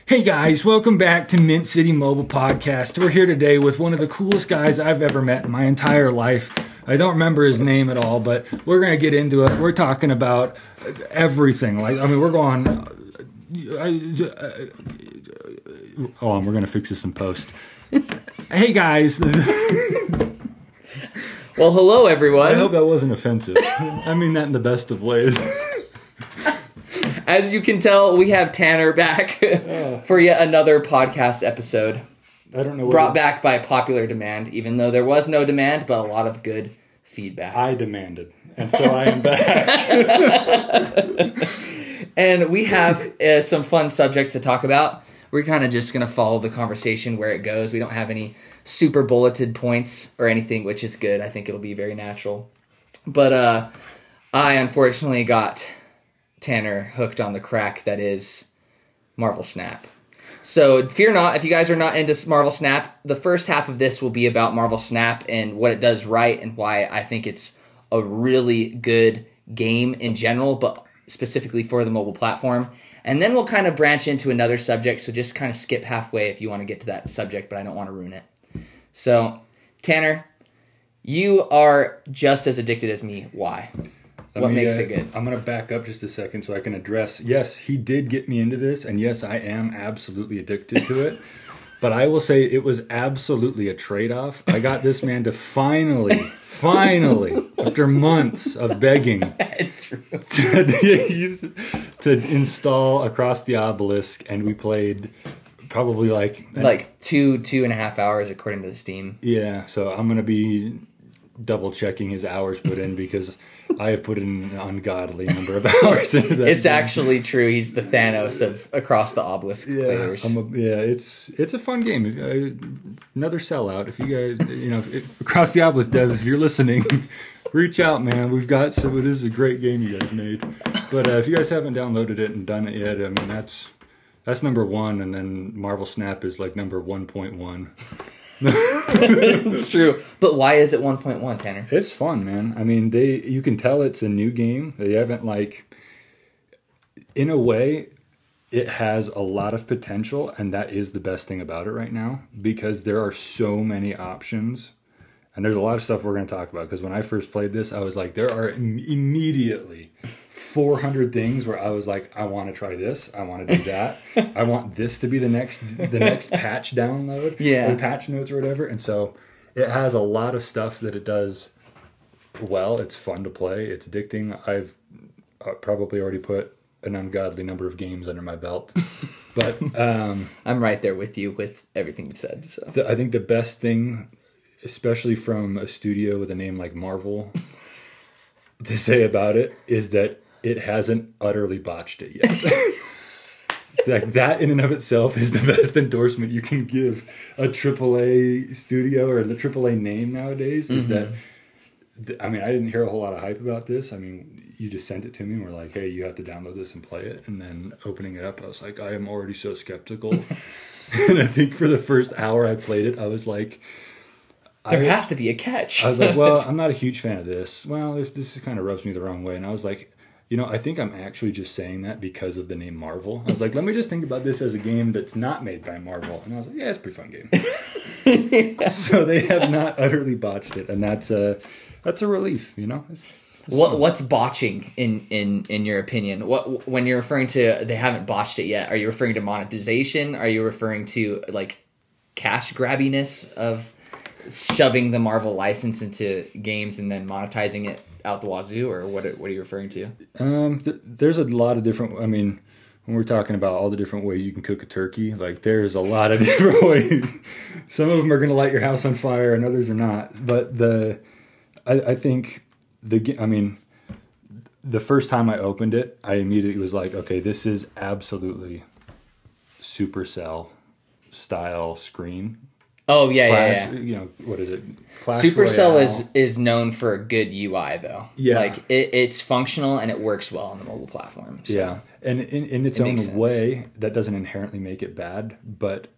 Hey guys, welcome back to Mint City Mobile Podcast. We're here today with one of the coolest guys I've ever met in my entire life. I don't remember his name at all, but we're going to get into it. We're talking about everything. We're going... Hold on, we're going to fix this in post. Hey guys. Well, hello everyone. I hope that wasn't offensive. I mean that in the best of ways. As you can tell, we have Tanner back for yet another podcast episode. I don't know. Brought back by popular demand, even though there was no demand, but a lot of good feedback. I demanded, and so I am back. And we have some fun subjects to talk about. We're kind of just going to follow the conversation where it goes. We don't have any super bulleted points or anything, which is good. I think it'll be very natural. But I unfortunately got Tanner hooked on the crack that is Marvel Snap. So fear not, if you guys are not into Marvel Snap, the first half of this will be about Marvel Snap and what it does right and why I think it's a really good game in general, but specifically for the mobile platform. And then we'll kind of branch into another subject, so just kind of skip halfway if you want to get to that subject, but I don't want to ruin it. So, Tanner, you are just as addicted as me. Why? What makes it good? I'm going to back up just a second so I can address, yes, he did get me into this, and yes, I am absolutely addicted to it. But I will say it was absolutely a trade-off. I got this man to finally, after months of begging, It's true. to install Across the Obelisk, and we played probably like 2.5 hours according to the Steam. Yeah, so I'm going to be double-checking his hours put in because I have put in an ungodly number of hours into that. It's actually true. He's the Thanos of Across the Obelisk players. It's a fun game. Another sellout. If you guys, if Across the Obelisk devs, if you're listening, reach out, man. We've got some. This is a great game you guys made. But if you guys haven't downloaded it and done it yet, I mean that's number one, and then Marvel Snap is like number 1.1. It's true. But why is it 1.1, Tanner? It's fun, man. I mean, you can tell it's a new game. They haven't in a way, it has a lot of potential, and that is the best thing about it right now because there are so many options, and there's a lot of stuff we're going to talk about because when I first played this, I was like, there are immediately 400 things where I was like, I want to try this, I want to do that, I want this to be the next patch download, or patch notes or whatever. And so it has a lot of stuff that it does well. It's fun to play. It's addicting. I've probably already put an ungodly number of games under my belt, but I'm right there with you with everything you said. So I think the best thing, especially from a studio with a name like Marvel, to say about it is that it hasn't utterly botched it yet. That in and of itself is the best endorsement you can give a AAA studio or the AAA name nowadays. Is that, I mean, I didn't hear a whole lot of hype about this. I mean, you just sent it to me and we're like, hey, you have to download this and play it. And then opening it up, I was like, I am already so skeptical. And I think for the first hour I played it, I was like, there has to be a catch. I was like, well, I'm not a huge fan of this. Well, this kind of rubs me the wrong way. And I was like, I think I'm actually just saying that because of the name Marvel. I was like, let me just think about this as a game that's not made by Marvel. And I was like, yeah, it's a pretty fun game. So they have not utterly botched it. And that's a relief, It's What's botching in your opinion? When you're referring to they haven't botched it yet, are you referring to monetization? Are you referring to like cash grabbiness of shoving the Marvel license into games and then monetizing it out the wazoo, or what are you referring to? There's a lot of different. I mean, when we're talking about all the different ways you can cook a turkey, like there's a lot of different ways. Some of them are going to light your house on fire, and others are not. But I think the first time I opened it, I immediately was like, okay, this is absolutely Supercell style screen. Oh yeah. What is it? Clash Supercell Royale. is known for a good UI though. Yeah, like it's functional and it works well on the mobile platform. So yeah, and in its own way, that doesn't inherently make it bad. But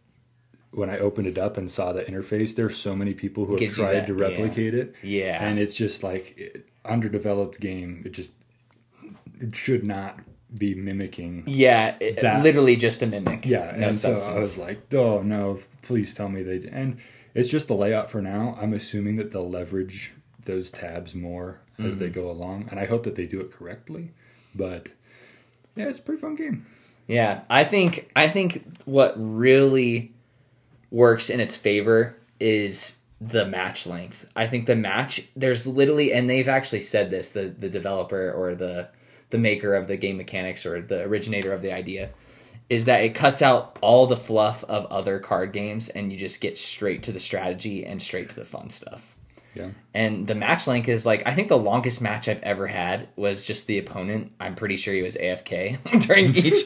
when I opened it up and saw the interface, there's so many people who have tried to replicate it. Yeah, and it's just like underdeveloped game. It should not be mimicking. Yeah, that. Literally just a mimic. Yeah, no and substance. so I was like, oh no, please tell me they. And it's just the layout for now. I'm assuming that they'll leverage those tabs more as they go along, and I hope that they do it correctly. But yeah, it's a pretty fun game. Yeah, I think what really works in its favor is the match length. I think the match, there's literally, and they've actually said this, the developer or the maker of the game mechanics or the originator of the idea, is that it cuts out all the fluff of other card games and you just get straight to the strategy and straight to the fun stuff. Yeah. And the match length is like, I think the longest match I've ever had was just the opponent. I'm pretty sure he was AFK during each,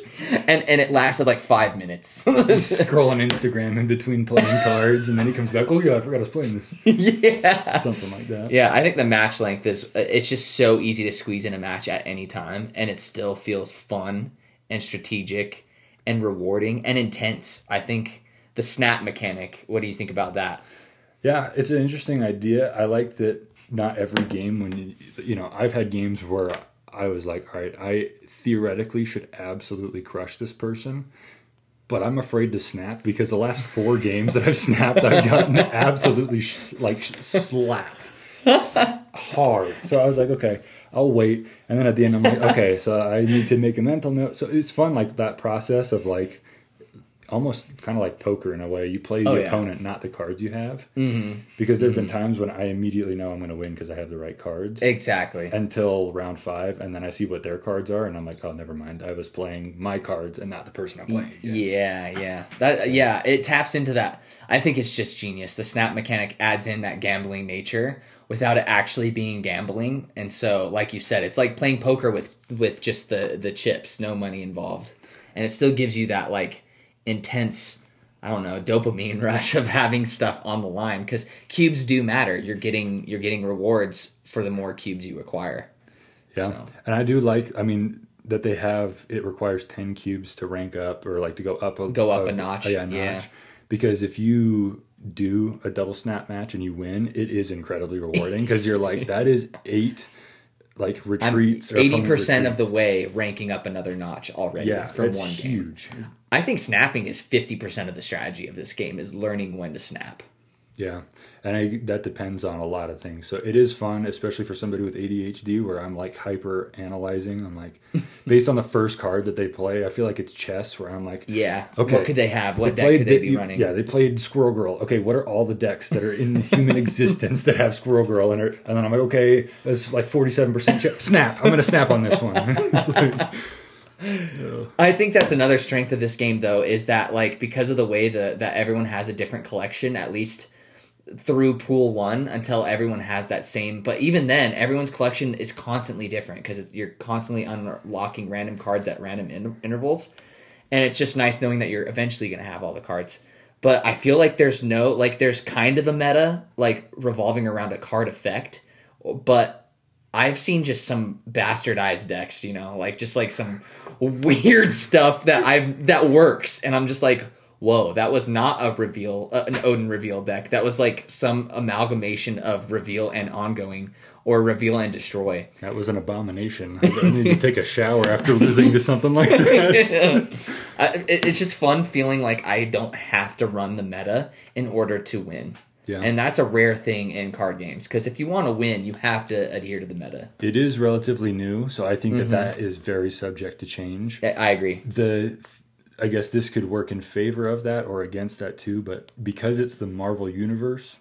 and it lasted like 5 minutes. Scrolling Instagram in between playing cards, and then he comes back, oh yeah, I forgot I was playing this. Yeah. Something like that. Yeah, I think the match length is, it's just so easy to squeeze in a match at any time, and it still feels fun and strategic and rewarding and intense. I think the snap mechanic, what do you think about that? Yeah, it's an interesting idea. I like that not every game, when you know, I've had games where I was like, all right, I theoretically should absolutely crush this person, but I'm afraid to snap because the last 4 games that I've snapped, I've gotten absolutely slapped hard. So I was like, okay, I'll wait. And then at the end, I'm like, okay, so I need to make a mental note. So it's fun, like that process of like, almost kind of like poker in a way. You play the opponent, not the cards you have. Mm-hmm. Because there have been times when I immediately know I'm going to win because I have the right cards. Exactly. Until round 5, and then I see what their cards are, and I'm like, oh, never mind. I was playing my cards and not the person I'm playing against. Yeah. It taps into that. I think it's just genius. The snap mechanic adds in that gambling nature without it actually being gambling. And so, like you said, it's like playing poker with just the chips, no money involved. And it still gives you that, like, intense, I don't know, dopamine rush of having stuff on the line, because cubes do matter. You're getting rewards for the more cubes you acquire. Yeah, so. And I do like, I mean, that they have, it requires 10 cubes to rank up or like to go up a notch. Yeah. Because if you do a double snap match and you win, it is incredibly rewarding because you're like, that is 8 like retreats. 80% of the way ranking up another notch already from one game. Huge. I think snapping is 50% of the strategy of this game, is learning when to snap. Yeah, and that depends on a lot of things. So it is fun, especially for somebody with ADHD, where I'm like hyper analyzing. I'm like, based on the first card that they play, I feel like it's chess, where I'm like, yeah, okay, what could they have? What deck could they be running? Yeah, they played Squirrel Girl. Okay, what are all the decks that are in human existence that have Squirrel Girl in it? And then I'm like, okay, that's like 47% chess. Snap. I'm going to snap on this one. It's like, I think that's another strength of this game, though, is that like because of the way that everyone has a different collection, at least through pool 1, until everyone has that same. But even then, everyone's collection is constantly different because you're constantly unlocking random cards at random intervals, and it's just nice knowing that you're eventually going to have all the cards. But I feel like there's kind of a meta like revolving around a card effect, but I've seen just some bastardized decks, you know, like just like some weird stuff that works, and I'm just like, whoa, that was not a reveal, an Odin reveal deck. That was like some amalgamation of reveal and ongoing, or reveal and destroy. That was an abomination. I need to take a shower after losing to something like that. It's just fun feeling like I don't have to run the meta in order to win. Yeah. And that's a rare thing in card games, because if you want to win, you have to adhere to the meta. It is relatively new, so I think that is very subject to change. I agree. I guess this could work in favor of that or against that too, but because it's the Marvel Universe,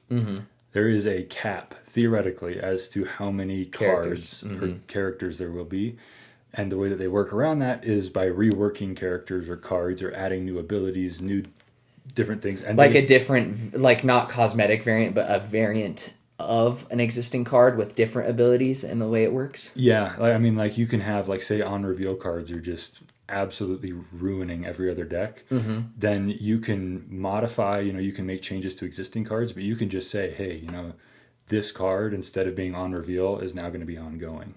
there is a cap, theoretically, as to how many cards or characters there will be. And the way that they work around that is by reworking characters or cards or adding new abilities, new different things. And like a different, like not cosmetic variant, but a variant of an existing card with different abilities and the way it works. Yeah, I mean, like you can have, like, say, on reveal cards are just absolutely ruining every other deck. Then you can modify, you can make changes to existing cards, but you can just say, hey, this card, instead of being on reveal, is now going to be ongoing.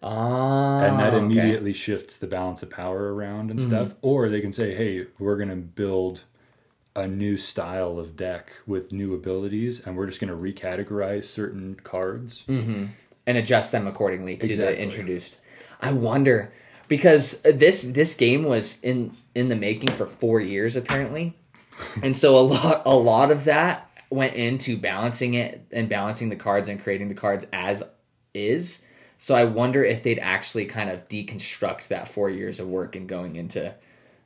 And that immediately shifts the balance of power around and stuff. Or they can say, hey, we're going to build a new style of deck with new abilities, and we're just going to recategorize certain cards and adjust them accordingly to the introduced. I wonder, because this game was in the making for 4 years apparently, and so a lot of that went into balancing it and balancing the cards and creating the cards as is. So I wonder if they'd actually kind of deconstruct that 4 years of work and going into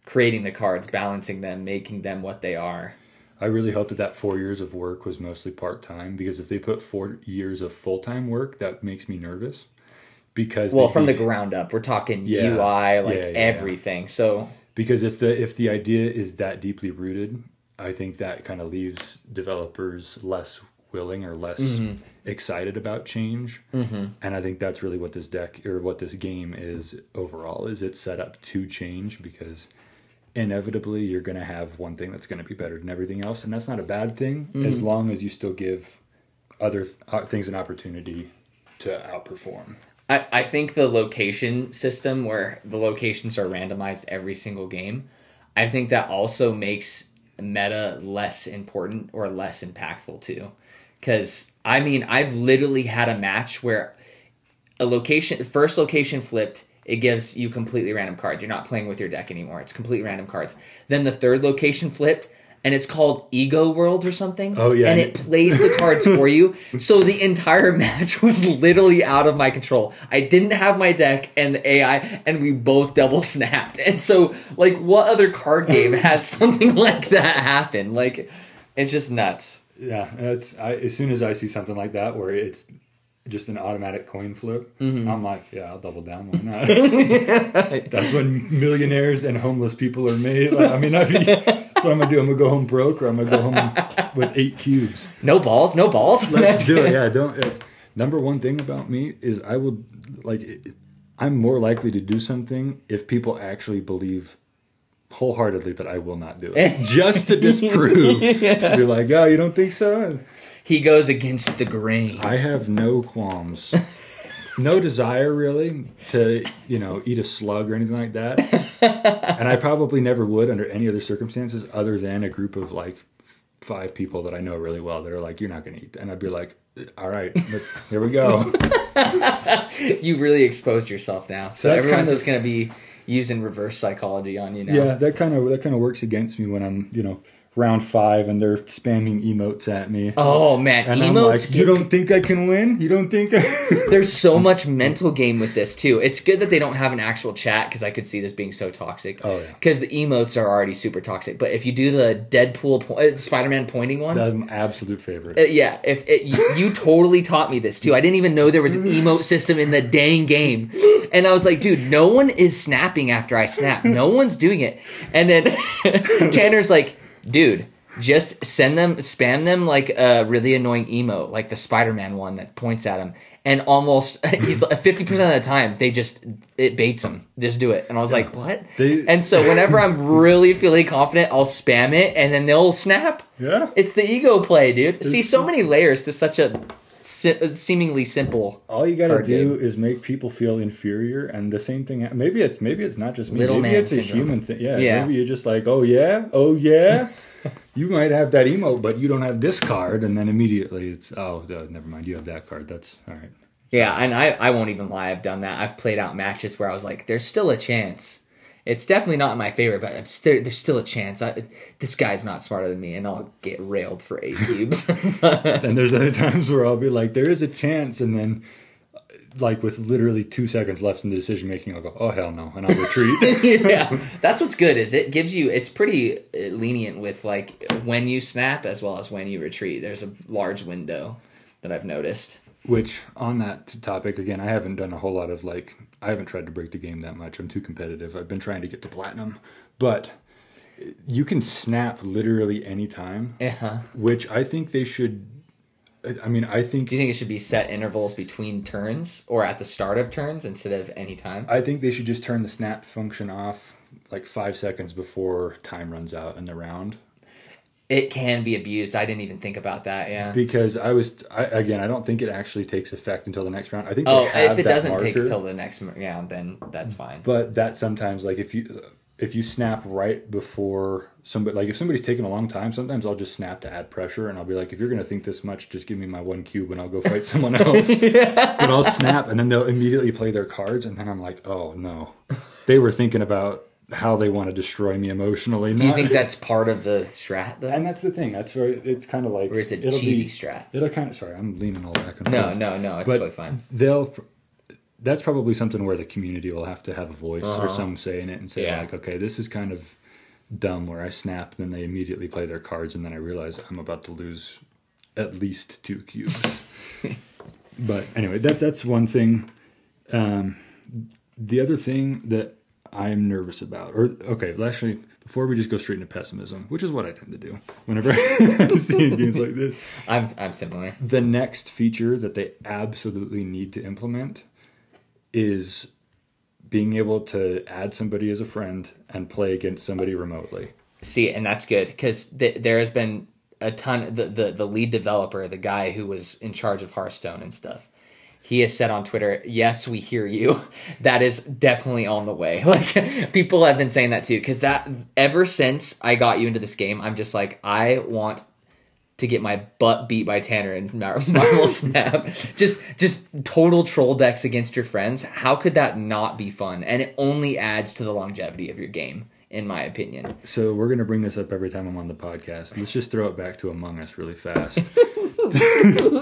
creating the cards, balancing them, making them what they are. I really hope that 4 years of work was mostly part-time, because if they put 4 years of full-time work, that makes me nervous. Because from the ground up, we're talking UI, everything. So because if the idea is that deeply rooted, I think that kind of leaves developers less willing or less excited about change. And I think that's really what this deck or what this game is overall, is it's set up to change, because inevitably you're going to have one thing that's going to be better than everything else, and that's not a bad thing as long as you still give other things an opportunity to outperform. I think the location system, where the locations are randomized every single game, I think that also makes meta less important or less impactful too. Because, I mean, I've literally had a match where first location flipped, it gives you completely random cards. You're not playing with your deck anymore. It's completely random cards. Then the third location flipped, and it's called Ego World or something. Oh, yeah. And it plays the cards for you. So the entire match was literally out of my control. I didn't have my deck and the AI, and we both double snapped. And so, like, what other card game has something like that happen? Like, it's just nuts. Yeah, as soon as I see something like that where it's just an automatic coin flip, I'm like, yeah, I'll double down. Why not? That's when millionaires and homeless people are made. Like, I mean, that's what I'm going to do. I'm going to go home broke, or I'm going to go home with 8 cubes. No balls. Let's do it. Yeah, number one thing about me is I'm more likely to do something if people actually believe wholeheartedly that I will not do it. Just to disprove. You're like, oh, you don't think so? He goes against the grain. I have no qualms. No desire, really, to, eat a slug or anything like that. And I probably never would under any other circumstances other than a group of, 5 people that I know really well that are like, you're not going to eat that. And I'd be like, all right, here we go. You've really exposed yourself now. So that's everyone's just going to be using reverse psychology on you now. Yeah, that kind of works against me when I'm, round 5 and they're spamming emotes at me. Oh man, and emotes! I'm like, you don't think I can win? You don't think? There's so much mental game with this too. It's good that they don't have an actual chat, because I could see this being so toxic. Oh yeah, because the emotes are already super toxic. But if you do the Deadpool, Spider-Man pointing one, that's my absolute favorite. Yeah, you totally taught me this too. I didn't even know there was an emote system in the dang game, and I was like, dude, no one is snapping after I snap. No one's doing it. And then Tanner's like, dude, just spam them like a really annoying emote, like the Spider-Man one that points at him, and almost he's 50% of the time it baits him. Just do it. And I was like, what? And so whenever I'm really feeling confident, I'll spam it, and then they'll snap. Yeah, it's the ego play, dude. See, so many layers to such a seemingly simple. All you gotta do is make people feel inferior, and the same thing. Maybe it's not just me. Maybe it's syndrome. A human thing. Yeah. Maybe you're just like, oh yeah. You might have that emote, but you don't have this card, and then immediately it's never mind. You have that card. That's all right. Yeah, and I won't even lie. I've done that. I've played out matches where I was like, there's still a chance. It's definitely not my favorite, but there's still a chance. This guy's not smarter than me, and I'll get railed for 8 cubes. And there's other times where I'll be like, there is a chance, and then, with literally 2 seconds left in the decision making, I'll go, oh hell no, and I'll retreat. Yeah, that's what's good. Is it gives you? It's pretty lenient with when you snap as well as when you retreat. There's a large window that I've noticed. Which, on that topic, again, I haven't done a whole lot of, I haven't tried to break the game that much. I'm too competitive. I've been trying to get to platinum. But you can snap literally any time, which I think they should... I mean, I think... Do you think it should be set intervals between turns or at the start of turns instead of any time? I think they should just turn the snap function off 5 seconds before time runs out in the round. It can be abused. I didn't even think about that. Yeah, because I don't think it actually takes effect until the next round. I think if it doesn't take until the next round, then that's fine. But that sometimes, if you snap right before somebody, if somebody's taking a long time, sometimes I'll just snap to add pressure, and I'll be like, if you're going to think this much, just give me my 1 cube and I'll go fight someone else. But I'll snap, and then they'll immediately play their cards, and then I'm like, oh no. they were thinking about how they want to destroy me emotionally. Do you think that's part of the strat, though? And that's the thing. That's where it's kind of like... Or is it cheesy strat? It'll kind of... Sorry, I'm leaning all back and No, forth. it's totally fine. That's probably something where the community will have to have a voice or some say in it and say, like, okay, this is kind of dumb where I snap, then they immediately play their cards, and then I realize I'm about to lose at least 2 cubes. But anyway, that's one thing. The other thing that I'm nervous about, actually, before we just go straight into pessimism, which is what I tend to do whenever I see games like this. I'm similar. The next feature that they absolutely need to implement is being able to add somebody as a friend and play against somebody remotely. See, and that's good because there has been a ton. The lead developer, the guy who was in charge of Hearthstone and stuff, he has said on Twitter, "Yes, we hear you." That is definitely on the way. Like, people have been saying that too, because that ever since I got you into this game, I'm just like, I want to get my butt beat by Tanner and Marvel Snap. Just total troll decks against your friends. How could that not be fun? And it only adds to the longevity of your game, in my opinion. So we're going to bring this up every time I'm on the podcast. Let's just throw it back to Among Us really fast.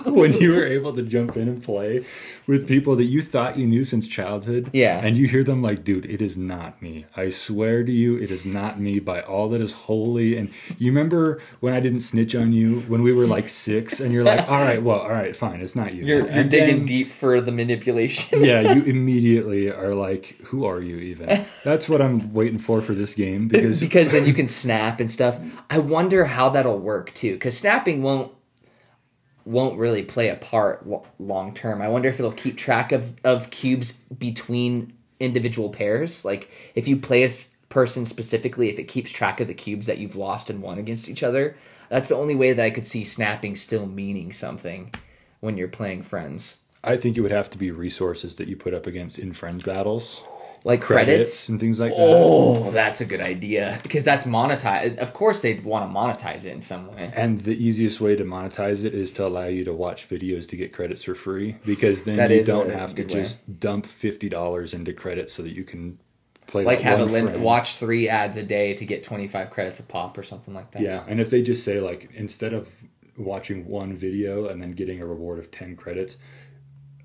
When you were able to jump in and play with people that you thought you knew since childhood. Yeah. And you hear them like, dude, it is not me. I swear to you, it is not me by all that is holy. And you remember when I didn't snitch on you when we were like 6 and you're like, all right, fine. It's not you. You're digging deep for the manipulation. Yeah. You immediately are like, who are you even? That's what I'm waiting for this game because then you can snap and stuff. I wonder how that'll work too, because snapping won't really play a part long term. I wonder if it'll keep track of cubes between individual pairs. Like, if you play a person specifically, if it keeps track of the cubes that you've lost and won against each other. That's the only way that I could see snapping still meaning something when you're playing friends. I think it would have to be resources that you put up against in friends battles. Like credits and things like that. Oh, that's a good idea. Because that's monetized. Of course, they'd want to monetize it in some way. And the easiest way to monetize it is to allow you to watch videos to get credits for free. Because then you don't have to just dump $50 into credits so that you can play like have a limit, watch 3 ads a day to get 25 credits a pop or something like that. Yeah, and if they just say, like, instead of watching one video and then getting a reward of 10 credits,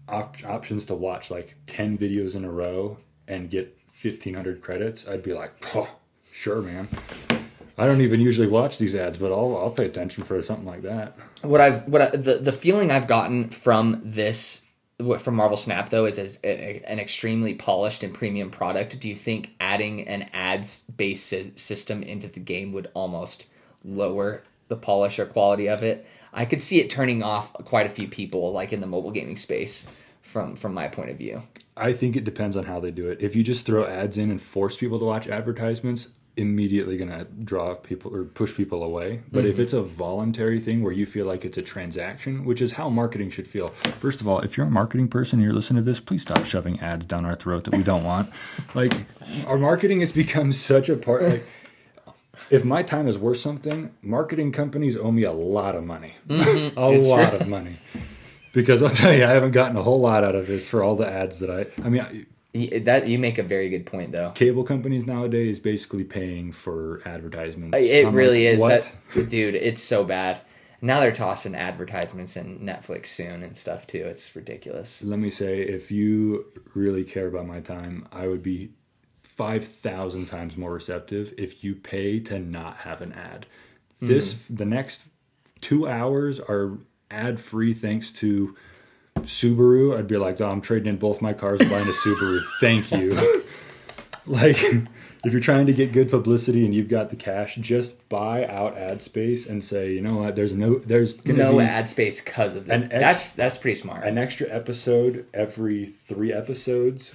options to watch like 10 videos in a row and get 1,500 credits, I'd be like, oh, sure, man. I don't even usually watch these ads, but I'll pay attention for something like that. The feeling I've gotten from this, from Marvel Snap, though, is as an extremely polished and premium product. Do you think adding an ads-based system into the game would almost lower the polish or quality of it? I could see it turning off quite a few people, like in the mobile gaming space, from my point of view. I think it depends on how they do it. If you just throw ads in and force people to watch advertisements, immediately going to draw people or push people away. But if it's a voluntary thing where you feel like it's a transaction, which is how marketing should feel. First of all, if you're a marketing person and you're listening to this, please stop shoving ads down our throat that we don't want. Like, our marketing has become such a part. Like, if my time is worth something, marketing companies owe me a lot of money. A lot of money. Because I'll tell you, I haven't gotten a whole lot out of it for all the ads that I mean, that you make a very good point, though. Cable companies nowadays basically paying for advertisements. It really is. What? Dude, it's so bad. Now they're tossing advertisements in Netflix soon and stuff, too. It's ridiculous. Let me say, if you really care about my time, I would be 5,000 times more receptive if you pay to not have an ad. The next 2 hours are ad-free thanks to Subaru. I'd be like, oh, I'm trading in both my cars and buying a Subaru. Thank you. Like, if you're trying to get good publicity and you've got the cash, just buy out ad space and say, you know what, there's no ad space because of this. That's pretty smart. An extra episode every 3 episodes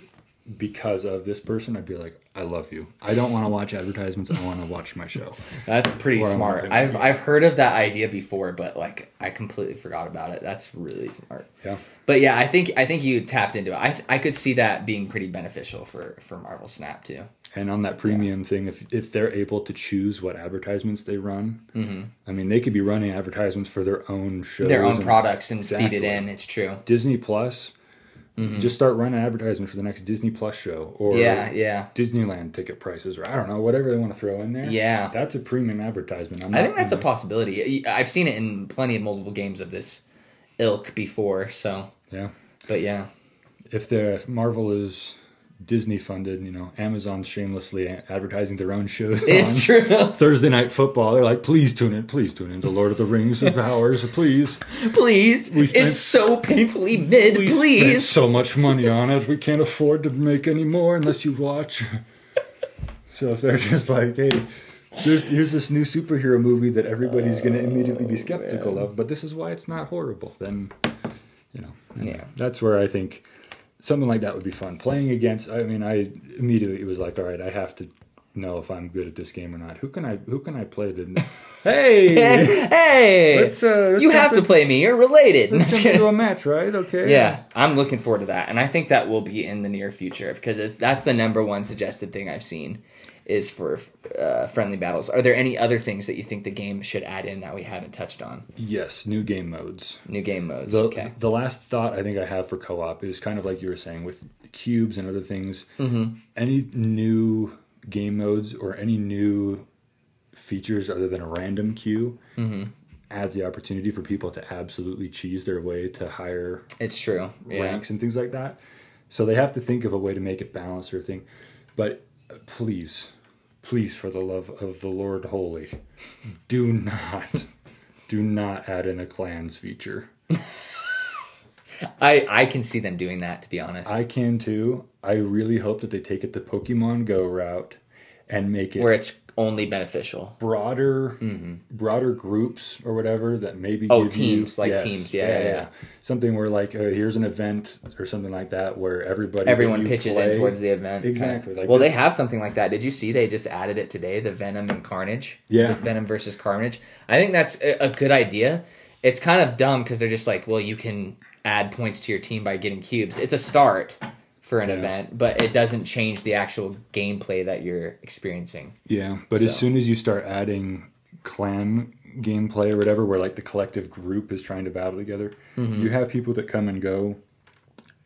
because of this person. I'd be like, I love you. I don't want to watch advertisements. I want to watch my show. That's pretty smart. I've heard of that idea before, but like I completely forgot about it. That's really smart. Yeah. But yeah, I think you tapped into it. I could see that being pretty beneficial for Marvel Snap too. And on that premium thing, if they're able to choose what advertisements they run, I mean, they could be running advertisements for their own shows, their own products, and feed it in. It's true. Disney Plus. Just start running advertisement for the next Disney Plus show or Disneyland ticket prices, or I don't know, whatever they want to throw in there. Yeah. That's a premium advertisement. I think that's a possibility. I've seen it in plenty of multiple games of this ilk before, so. Yeah. But yeah. If Marvel is Disney funded, Amazon's shamelessly advertising their own shows. It's true. Thursday Night Football. They're like, please tune in to Lord of the Rings of Powers, please. Please. It's so painfully mid, please. Spent so much money on it. We can't afford to make any more unless you watch. So if they're just like, hey, here's this new superhero movie that everybody's going to immediately be skeptical of, but this is why it's not horrible, then, that's where I think something like that would be fun. Playing against, I immediately was like, all right, I have to know if I'm good at this game or not. Who can I play to? Hey! Let's you have to play me. You're related. Let's do a match, right? Okay. Yeah, I'm looking forward to that, and I think that will be in the near future because that's the number one suggested thing I've seen is for friendly battles. Are there any other things that you think the game should add in that we haven't touched on? Yes, new game modes. Okay. The last thought I think I have for co-op is kind of like you were saying with cubes and other things. Mm-hmm. Any new game modes or any new features other than a random queue adds the opportunity for people to absolutely cheese their way to higher ranks and things like that. So they have to think of a way to make it balanced or thing. But please, for the love of the Lord Holy, do not add in a clans feature. I can see them doing that, to be honest. I can too. I really hope that they take it the Pokemon Go route and make it where it's only beneficial. Broader groups or whatever that maybe teams. Yeah. Something where like here's an event or something like that where everyone pitches in towards the event. Exactly. Like they have something like that. Did you see they just added it today? The Venom and Carnage. Yeah. The Venom versus Carnage. I think that's a good idea. It's kind of dumb because they're just like, well, you can add points to your team by getting cubes. It's a start for an event, but it doesn't change the actual gameplay that you're experiencing. Yeah, but as soon as you start adding clan gameplay or whatever, where like the collective group is trying to battle together, you have people that come and go,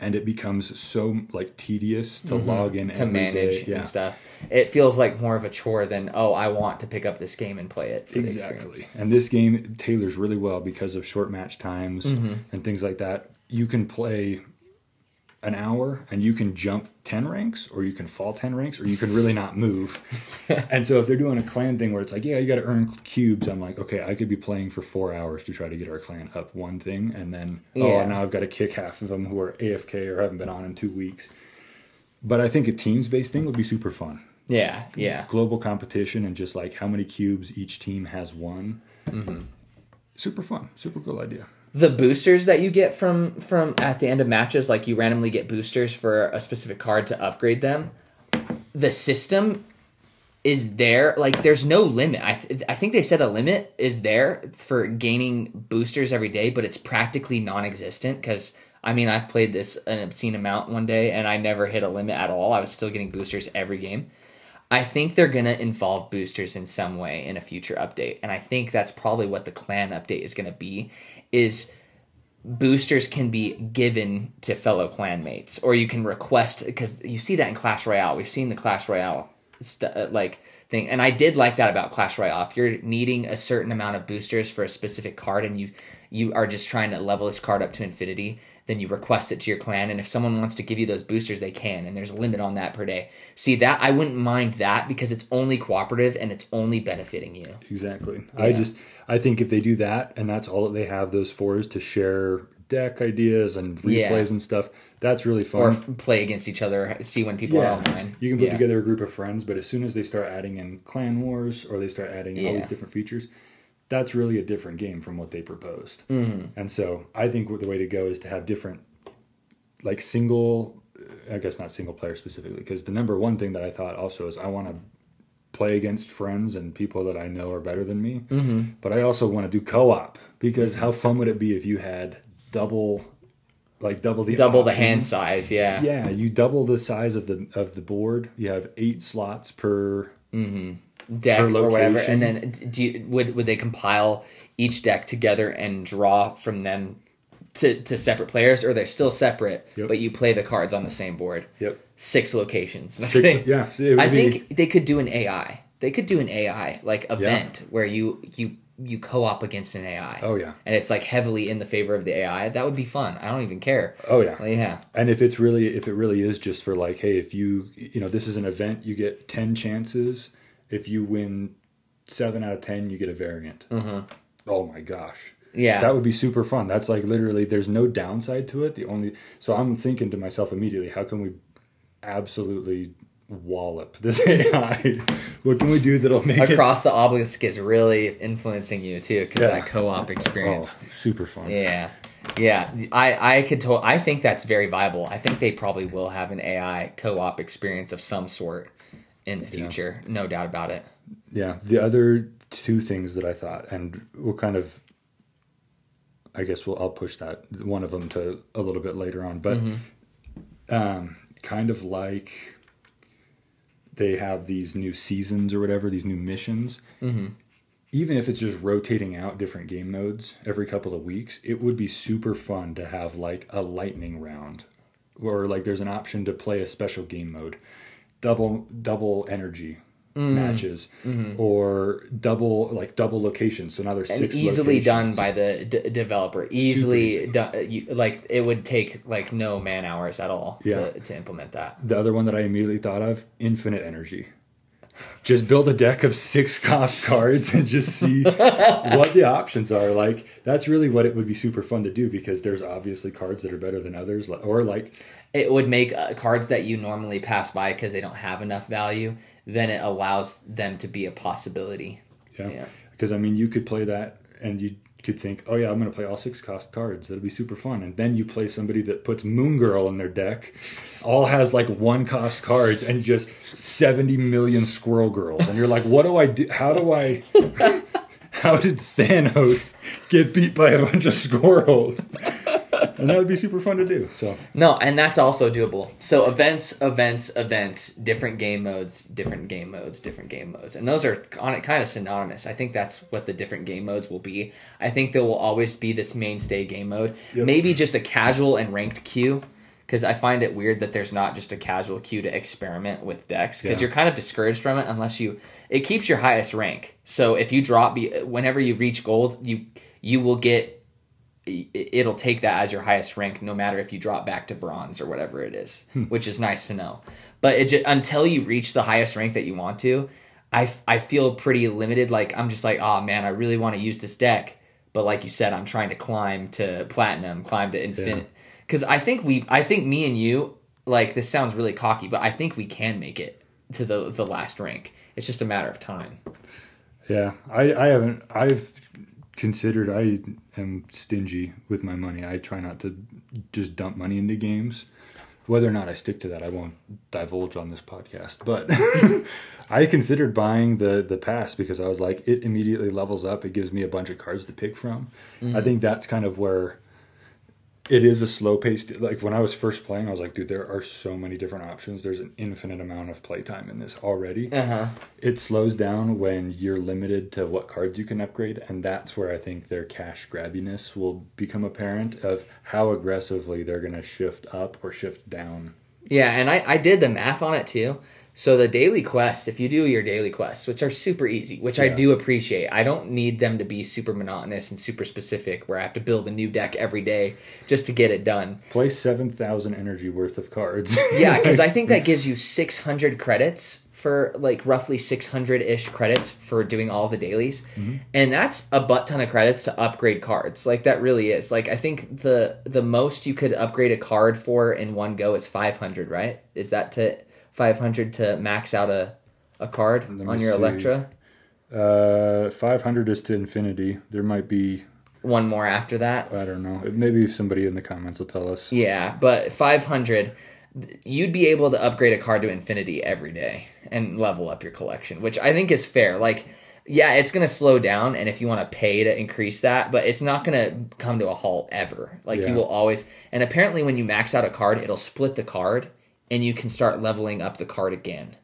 and it becomes so like tedious to log in to manage and stuff. It feels like more of a chore than I want to pick up this game and play it. Exactly, and this game tailors really well because of short match times and things like that. You can play an hour and you can jump 10 ranks or you can fall 10 ranks or you can really not move. And so if they're doing a clan thing where it's like, you got to earn cubes, I'm like, okay, I could be playing for 4 hours to try to get our clan up one thing. And then, now I've got to kick half of them who are AFK or haven't been on in 2 weeks. But I think a teams-based thing would be super fun. Yeah. Global competition and just like how many cubes each team has won. Super fun. Super cool idea. The boosters that you get from at the end of matches, like you randomly get boosters for a specific card to upgrade them. The system is there. Like there's no limit. I think they said a limit is there for gaining boosters every day, but it's practically non-existent because I've played this an obscene amount one day and I never hit a limit at all. I was still getting boosters every game. I think they're going to involve boosters in some way in a future update. And I think that's probably what the clan update is going to be, is boosters can be given to fellow clanmates. Or you can request, because you see that in Clash Royale. We've seen the Clash Royale thing. And I did like that about Clash Royale. If you're needing a certain amount of boosters for a specific card and you are just trying to level this card up to infinity, then you request it to your clan, and if someone wants to give you those boosters, they can, and there's a limit on that per day. See, that I wouldn't mind that because it's only cooperative and it's only benefiting you. Exactly. Yeah. I think if they do that, and that's all that they have those for is to share deck ideas and replays and stuff, that's really fun. Or play against each other, see when people are online. You can put together a group of friends, but as soon as they start adding in clan wars or they start adding all these different features, that's really a different game from what they proposed. And so I think the way to go is to have different, like I guess not single player specifically, because the number one thing that I thought also is I want to play against friends and people that I know are better than me. But I also want to do co-op, because how fun would it be if you had double the hand size, Yeah, you double the size of the board. You have 8 slots per deck or whatever, and then would they compile each deck together and draw from them to separate players, or they're still separate, Yep. but you play the cards on the same board. Yep. 6 locations. Yeah. I think they could do an AI. They could do an AI like event where you co-op against an AI. Oh yeah. And it's like heavily in the favor of the AI. That would be fun. I don't even care. Oh yeah. Well, yeah. And if it really is just for like, hey, if you this is an event, you get 10 chances. If you win 7 out of 10, you get a variant. Mm-hmm. Oh my gosh. Yeah. That would be super fun. That's like literally, there's no downside to it. So I'm thinking to myself immediately, how can we absolutely wallop this AI? What can we do that'll make Across the Obelisk is really influencing you too, because that co-op it experience. super fun. Yeah. I think that's very viable. I think they probably will have an AI co-op experience of some sort in the future. Yeah. No doubt about it. Yeah. The other 2 things that I thought, and we'll kind of, I guess I'll push that one of them to a little bit later on, but kind of like they have these new seasons or whatever, these new missions. Mm-hmm. Even if it's just rotating out different game modes every couple of weeks, it would be super fun to have like a lightning round, or like there's an option to play a special game mode, double energy matches, or double locations. So now there's 6 and easily locations. Done by the developer. Easily done. Like it would take like no man hours at all to implement that. The other one that I immediately thought of, infinite energy. Just build a deck of 6 cost cards and just see what the options are. Like that's really what it would be super fun to do, because there's obviously cards that are better than others, or like it would make cards that you normally pass by because they don't have enough value. Then it allows them to be a possibility. Yeah. Because I mean, you could play that and you could think, oh yeah, I'm going to play all 6 cost cards. That'll be super fun. And then you play somebody that puts Moon Girl in their deck, all has like 1 cost cards and just 70 million Squirrel Girls. And you're like, what do I do? How did Thanos get beat by a bunch of squirrels? And that would be super fun to do. So no, and that's also doable. So events, different game modes, and those are kind of synonymous. I think that's what the different game modes will be. I think there will always be this mainstay game mode. Yep. Maybe just a casual and ranked queue, because I find it weird that there's not just a casual queue to experiment with decks, because you're kind of discouraged from it unless it keeps your highest rank. So if you drop, whenever you reach gold, you will get. It'll take that as your highest rank, no matter if you drop back to bronze or whatever it is, which is nice to know. But until you reach the highest rank that you want to, I feel pretty limited. Like I'm just like, oh man, I really want to use this deck, but like you said, I'm trying to climb to platinum, climb to infinite. Because I think me and you, like this sounds really cocky, but I think we can make it to the last rank. It's just a matter of time. Yeah, I've considered, I am stingy with my money. I try not to just dump money into games. Whether or not I stick to that, I won't divulge on this podcast. But I considered buying the pass, because I was like, it immediately levels up. It gives me a bunch of cards to pick from. I think that's kind of where it is a slow paced. Like when I was first playing, I was like, dude, there are so many different options. There's an infinite amount of playtime in this already. It slows down when you're limited to what cards you can upgrade, and that's where I think their cash grabbiness will become apparent, of how aggressively they're going to shift up or shift down. Yeah, and I did the math on it too. So the daily quests, if you do your daily quests, which are super easy, which I do appreciate, I don't need them to be super monotonous and super specific where I have to build a new deck every day just to get it done. Play 7,000 energy worth of cards. Yeah, because I think that gives you 600 credits for like roughly 600-ish credits for doing all the dailies. And that's a butt ton of credits to upgrade cards. Like that really is. Like I think the most you could upgrade a card for in one go is 500, right? Is that to 500 to max out a card on your Electra? 500 is to infinity. There might be one more after that. I don't know. Maybe somebody in the comments will tell us. Yeah, but 500, you'd be able to upgrade a card to infinity every day and level up your collection, which I think is fair. Like, yeah, it's going to slow down, and if you want to pay to increase that, but it's not going to come to a halt ever. Like, you will always... And apparently when you max out a card, it'll split the card, and you can start leveling up the card again.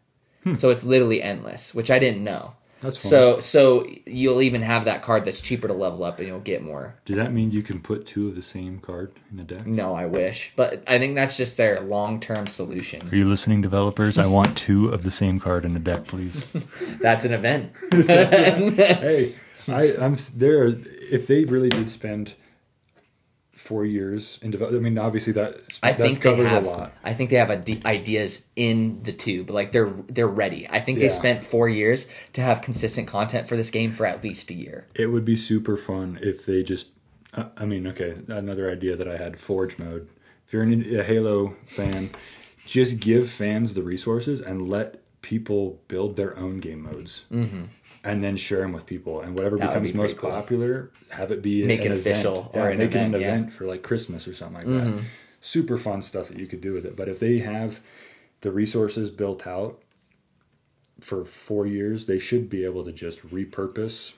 So it's literally endless, which I didn't know. That's fine. So you'll even have that card that's cheaper to level up, and you'll get more. Does that mean you can put 2 of the same card in a deck? No, I wish, but I think that's just their long-term solution. Are you listening, developers? I want 2 of the same card in a deck, please. That's an event. Hey, I'm there. If they really did spend 4 years in development, I mean, obviously that covers a lot. I think they have ideas in the tube, like they're ready. I think they spent 4 years to have consistent content for this game for at least a year. It would be super fun if they just. I mean, okay, another idea that I had: Forge mode. If you're a Halo fan, just give fans the resources and let people build their own game modes. Mm-hmm. And then share them with people, and whatever becomes most popular, have it be make it official or make it an event for like Christmas or something like that. Super fun stuff that you could do with it. But if they have the resources built out for 4 years, they should be able to just repurpose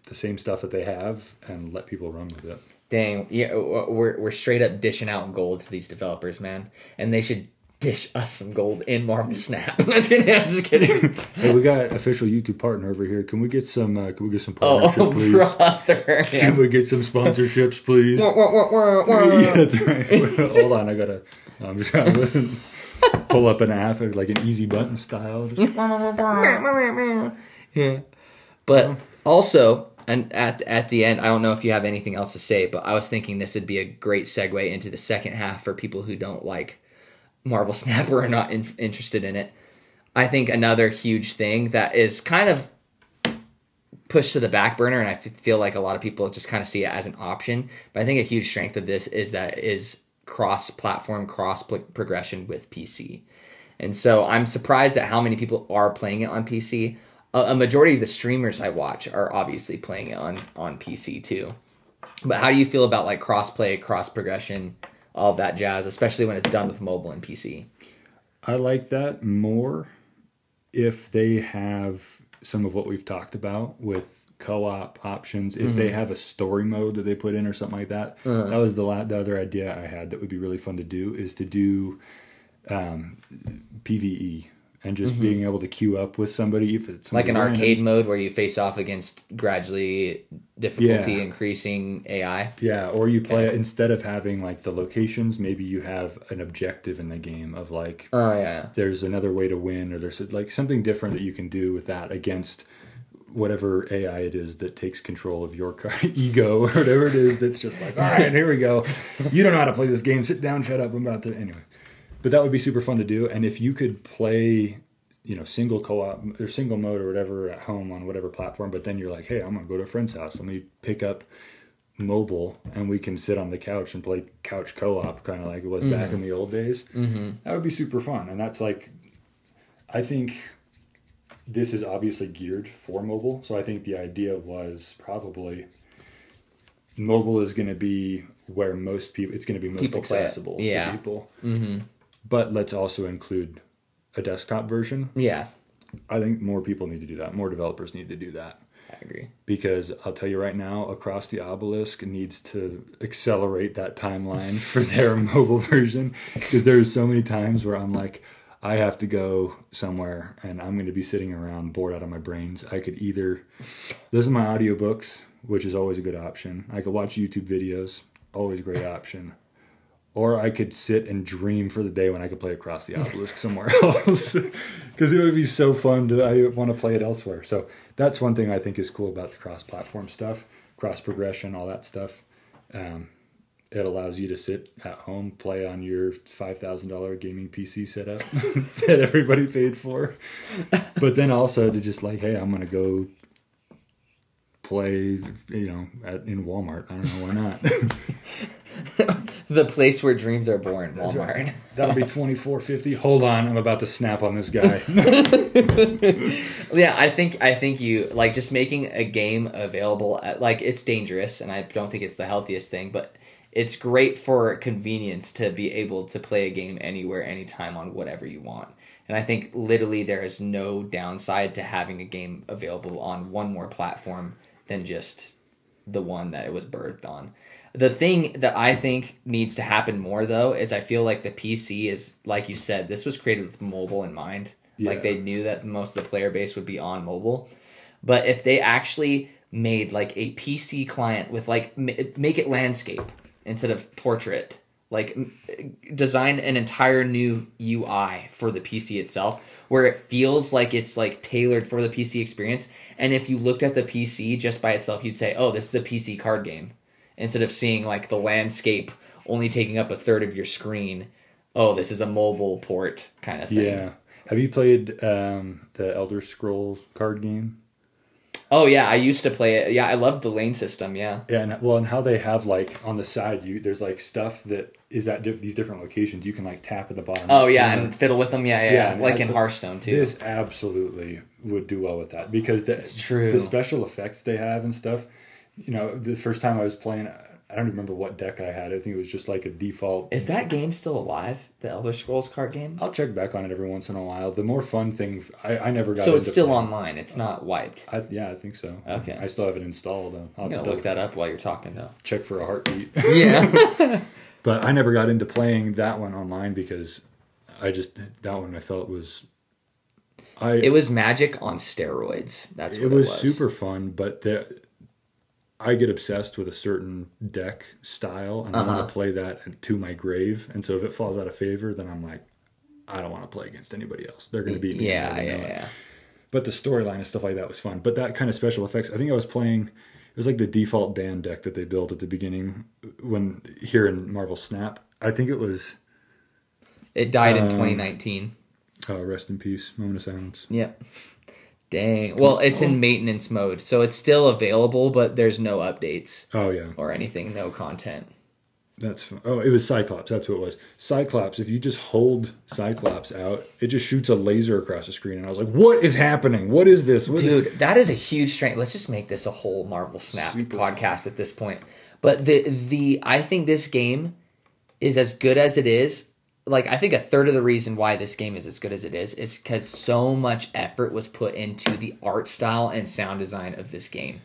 the same stuff that they have and let people run with it. Dang, yeah, we're straight up dishing out gold to these developers, man, and they should dish us some gold in Marvel Snap. I'm just kidding. Hey, we got official YouTube partner over here. Can we get some? Partnership, please? Brother. Can we get some sponsorships, please? Yeah, that's right. Hold on, I'm just trying to pull up an app like an easy button style. Yeah. But also, and at the end, I don't know if you have anything else to say, but I was thinking this would be a great segue into the second half for people who don't like Marvel Snap or are not interested in it. I think another huge thing that is kind of pushed to the back burner, and I feel like a lot of people just kind of see it as an option, but I think a huge strength of this is that it is cross-platform, cross-progression with PC. And so I'm surprised at how many people are playing it on PC. A majority of the streamers I watch are obviously playing it on PC too. But how do you feel about like cross-play, cross-progression, all of that jazz, especially when it's done with mobile and PC? I like that more if they have some of what we've talked about with co-op options. If they have a story mode that they put in or something like that. That was the other idea I had that would be really fun to do, is to do PvE. And just being able to queue up with somebody. If it's like an arcade mode where you face off against gradually difficulty increasing AI? Yeah, or you play it, instead of having like the locations, maybe you have an objective in the game of like, there's another way to win, or there's like something different that you can do with that against whatever AI it is that takes control of your ego or whatever it is that's just like, all right, here we go. You don't know how to play this game. Sit down, shut up. I'm about to... Anyway. But that would be super fun to do. And if you could play, single co-op or single mode or whatever at home on whatever platform, but then you're like, hey, I'm going to go to a friend's house. Let me pick up mobile and we can sit on the couch and play couch co-op, kind of like it was back in the old days. That would be super fun. And that's like, I think this is obviously geared for mobile. So I think the idea was probably mobile is going to be where most people, it's going to be most accessible to people. But let's also include a desktop version. Yeah. I think more people need to do that. More developers need to do that. I agree. Because I'll tell you right now, Across the Obelisk needs to accelerate that timeline for their mobile version. Because there's so many times where I'm like, I have to go somewhere and I'm going to be sitting around bored out of my brains. I could either listen to my audiobooks, which is always a good option. I could watch YouTube videos, always a great option. Or I could sit and dream for the day when I could play Across the Obelisk somewhere else. Because it would be so fun. I want to play it elsewhere. So that's one thing I think is cool about the cross-platform stuff. Cross-progression, all that stuff. It allows you to sit at home, play on your $5,000 gaming PC setup that everybody paid for. But then also to just like, hey, I'm going to go play, in Walmart. I don't know, why not? The place where dreams are born, Walmart. Right. That'll be $24.50. Hold on, I'm about to snap on this guy. Yeah, I think you like just making a game available like it's dangerous, and I don't think it's the healthiest thing, but it's great for convenience to be able to play a game anywhere, anytime on whatever you want. And I think literally there is no downside to having a game available on one more platform than just the one that it was birthed on. The thing that I think needs to happen more, though, is I feel like the PC is, like you said, this was created with mobile in mind. Like they knew that most of the player base would be on mobile. But if they actually made like a PC client with like make it landscape instead of portrait, like design an entire new UI for the PC itself where it feels like it's like tailored for the PC experience. And if you looked at the PC just by itself, you'd say, oh, this is a PC card game. Instead of seeing like the landscape only taking up a third of your screen, oh, this is a mobile port kind of thing. Yeah. Have you played the Elder Scrolls card game? Oh yeah, I used to play it. Yeah, I loved the lane system. Yeah. Yeah, and how they have like on the side, there's like stuff that is at these different locations. You can like tap at the bottom. Oh yeah, and fiddle with them. Yeah. Like in Hearthstone too. This absolutely would do well with that because it's true. The special effects they have and stuff. You know, the first time I was playing, I don't remember what deck I had. I think it was just like a default. Is that game still alive? The Elder Scrolls card game? I'll check back on it every once in a while. The more fun thing, I never got. So it's still online. It's not wiped. I think so. Okay. I still have it installed. I'm gonna look that up while you're talking though. Check for a heartbeat. Yeah. But I never got into playing that one online because that one I felt was. It was Magic on steroids. That's what it was. It was super fun, but I get obsessed with a certain deck style, and I want to play that to my grave. And so if it falls out of favor, then I'm like, I don't want to play against anybody else. They're going to beat me. Yeah. But the storyline and stuff like that was fun. But that kind of special effects, I think I was playing. It was like the default Dan deck that they built at the beginning when here in Marvel Snap. I think it was. It died in 2019. Oh, rest in peace. Moment of silence. Yep. Dang. Well, it's in maintenance mode, so it's still available, but there's no updates. Oh, yeah. Or anything, no content. That's fun. Oh, it was Cyclops. That's what it was. Cyclops, if you just hold Cyclops out, it just shoots a laser across the screen. And I was like, what is happening? What is this? Dude, that is a huge strength. Let's just make this a whole Marvel Snap podcast at this point. But I think this game is as good as it is. Like, I think a third of the reason why this game is as good as it is because so much effort was put into the art style and sound design of this game.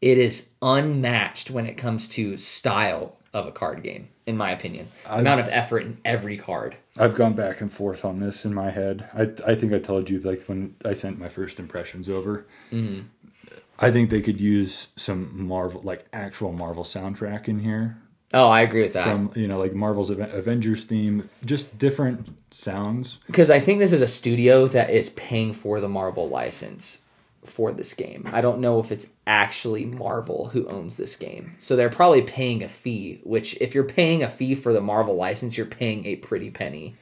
It is unmatched when it comes to style of a card game, in my opinion. Amount of effort in every card. I've gone back and forth on this in my head. I think I told you, like, when I sent my first impressions over, I think they could use some Marvel, like, actual Marvel soundtrack in here. Oh, I agree with that. From, like Marvel's Avengers theme, just different sounds. Because I think this is a studio that is paying for the Marvel license for this game. I don't know if it's actually Marvel who owns this game. So they're probably paying a fee, which if you're paying a fee for the Marvel license, you're paying a pretty penny.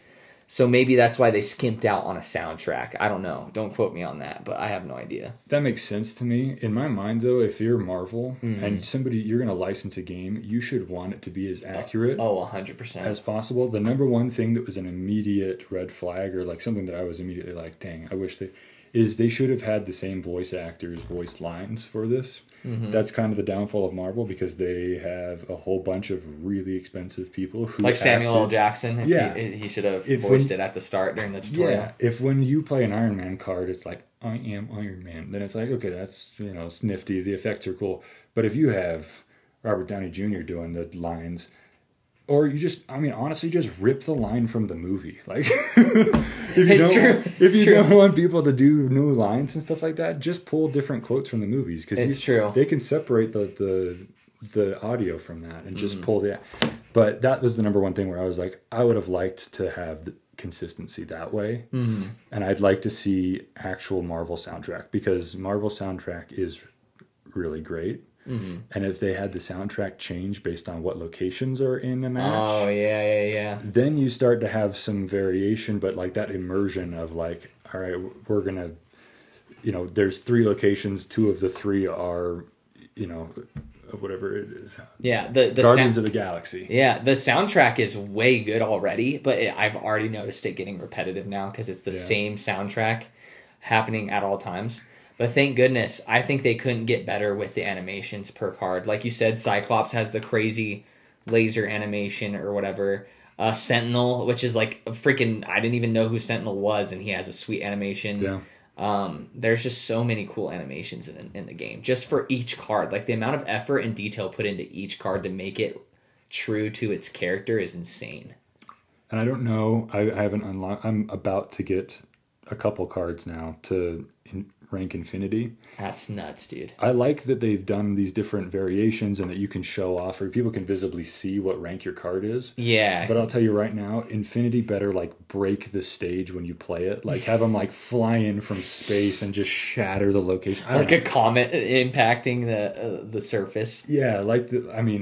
So maybe that's why they skimped out on a soundtrack. I don't know. Don't quote me on that, but I have no idea. That makes sense to me. In my mind, though, if you're Marvel and you're going to license a game, you should want it to be as accurate 100% as possible. The number one thing that was an immediate red flag, or like something that I was immediately like, dang, I wish they should have had the same voice actors voice lines for this. That's kind of the downfall of Marvel because they have a whole bunch of really expensive people who like Samuel L. Jackson. He should have voiced it at the start during the tutorial. Yeah, if when you play an Iron Man card, it's like I am Iron Man, then it's like okay, that's it's nifty. The effects are cool. But if you have Robert Downey Jr. doing the lines, or you just, honestly, just rip the line from the movie. Like, if you don't want people to do new lines and stuff like that, just pull different quotes from the movies because they can separate the audio from that and just pull the. But that was the number one thing where I was like, I would have liked to have the consistency that way, and I'd like to see actual Marvel soundtrack because Marvel soundtrack is really great. And if they had the soundtrack change based on what locations are in the match, oh yeah, then you start to have some variation, but like that immersion of like, all right, we're gonna, there's 3 locations, 2 of the 3 are, whatever it is. Yeah, the Guardians of the Galaxy. Yeah, the soundtrack is way good already, but I've already noticed it getting repetitive now because it's the same soundtrack happening at all times. But thank goodness, I think they couldn't get better with the animations per card. Like you said, Cyclops has the crazy laser animation or whatever. Sentinel, which is like a freaking... I didn't even know who Sentinel was, and he has a sweet animation. Yeah. There's just so many cool animations in the game, just for each card. Like, the amount of effort and detail put into each card to make it true to its character is insane. And I don't know, I haven't unlocked... I'm about to get... a couple cards now to rank Infinity. That's nuts, dude. I like that they've done these different variations and that you can show off, or people can visibly see what rank your card is. Yeah. But I'll tell you right now, Infinity better like break the stage when you play it. Like have them like fly in from space and just shatter the location. Like a comet impacting the surface. Yeah, like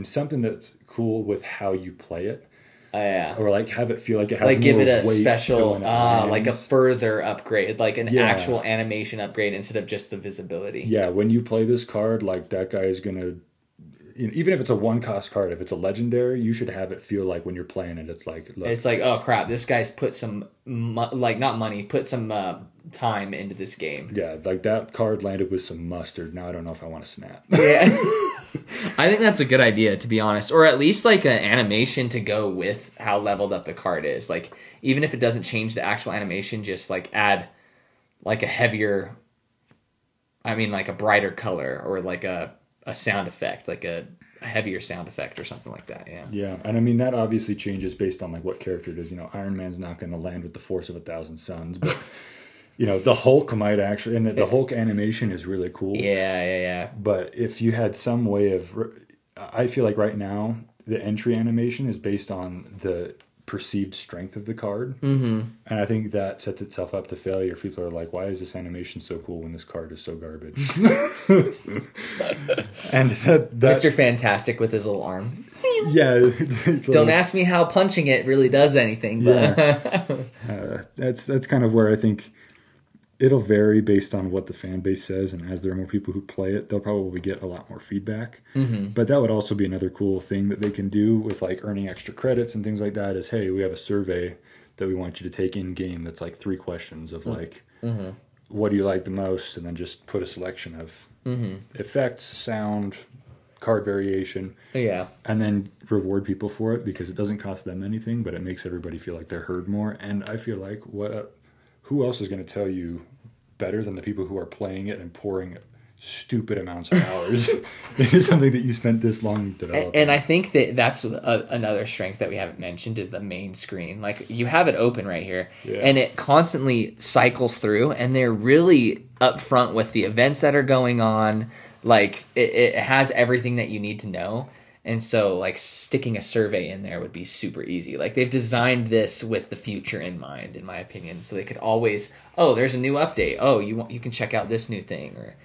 something that's cool with how you play it. Yeah. Or like have it feel like it has like give more it a weight special, to when it like a lands. further upgrade, like an actual animation upgrade instead of just the visibility. Yeah, when you play this card, like that guy is gonna, even if it's a 1-cost card, if it's a legendary, you should have it feel like when you're playing it, it's like, look. It's like, oh crap, this guy's put some not money, put some time into this game. Yeah, like that card landed with some mustard. Now I don't know if I want to snap. Yeah. I think that's a good idea, to be honest, or at least like an animation to go with how leveled up the card is. Like even if it doesn't change the actual animation, just like add like a heavier, like a brighter color, or like a sound effect, like a heavier sound effect or something like that. Yeah, and that obviously changes based on like what character it is. Iron Man's not going to land with the force of 1,000 suns, but the Hulk might actually, and the Hulk animation is really cool. Yeah. But if you had some way of, I feel like right now the entry animation is based on the perceived strength of the card, and I think that sets itself up to failure. People are like, "Why is this animation so cool when this card is so garbage?" And that Mr. Fantastic with his little arm. Yeah. Don't ask me how punching it really does anything, but that's kind of where I think it'll vary based on what the fan base says, and as there are more people who play it, they'll probably get a lot more feedback. But that would also be another cool thing that they can do with like earning extra credits and things like that is, hey, we have a survey that we want you to take in game that's like 3 questions of like, what do you like the most, and then just put a selection of effects, sound, card variation, and then reward people for it, because it doesn't cost them anything, but it makes everybody feel like they're heard more. And I feel like who else is going to tell you better than the people who are playing it and pouring stupid amounts of hours into something that you spent this long developing? And I think that's another strength that we haven't mentioned is the main screen. Like you have it open right here, and it constantly cycles through, and they're really upfront with the events that are going on. Like it has everything that you need to know. And so, like, sticking a survey in there would be super easy. Like, they've designed this with the future in mind, in my opinion. So they could always, oh, there's a new update. Oh, you can check out this new thing. Or,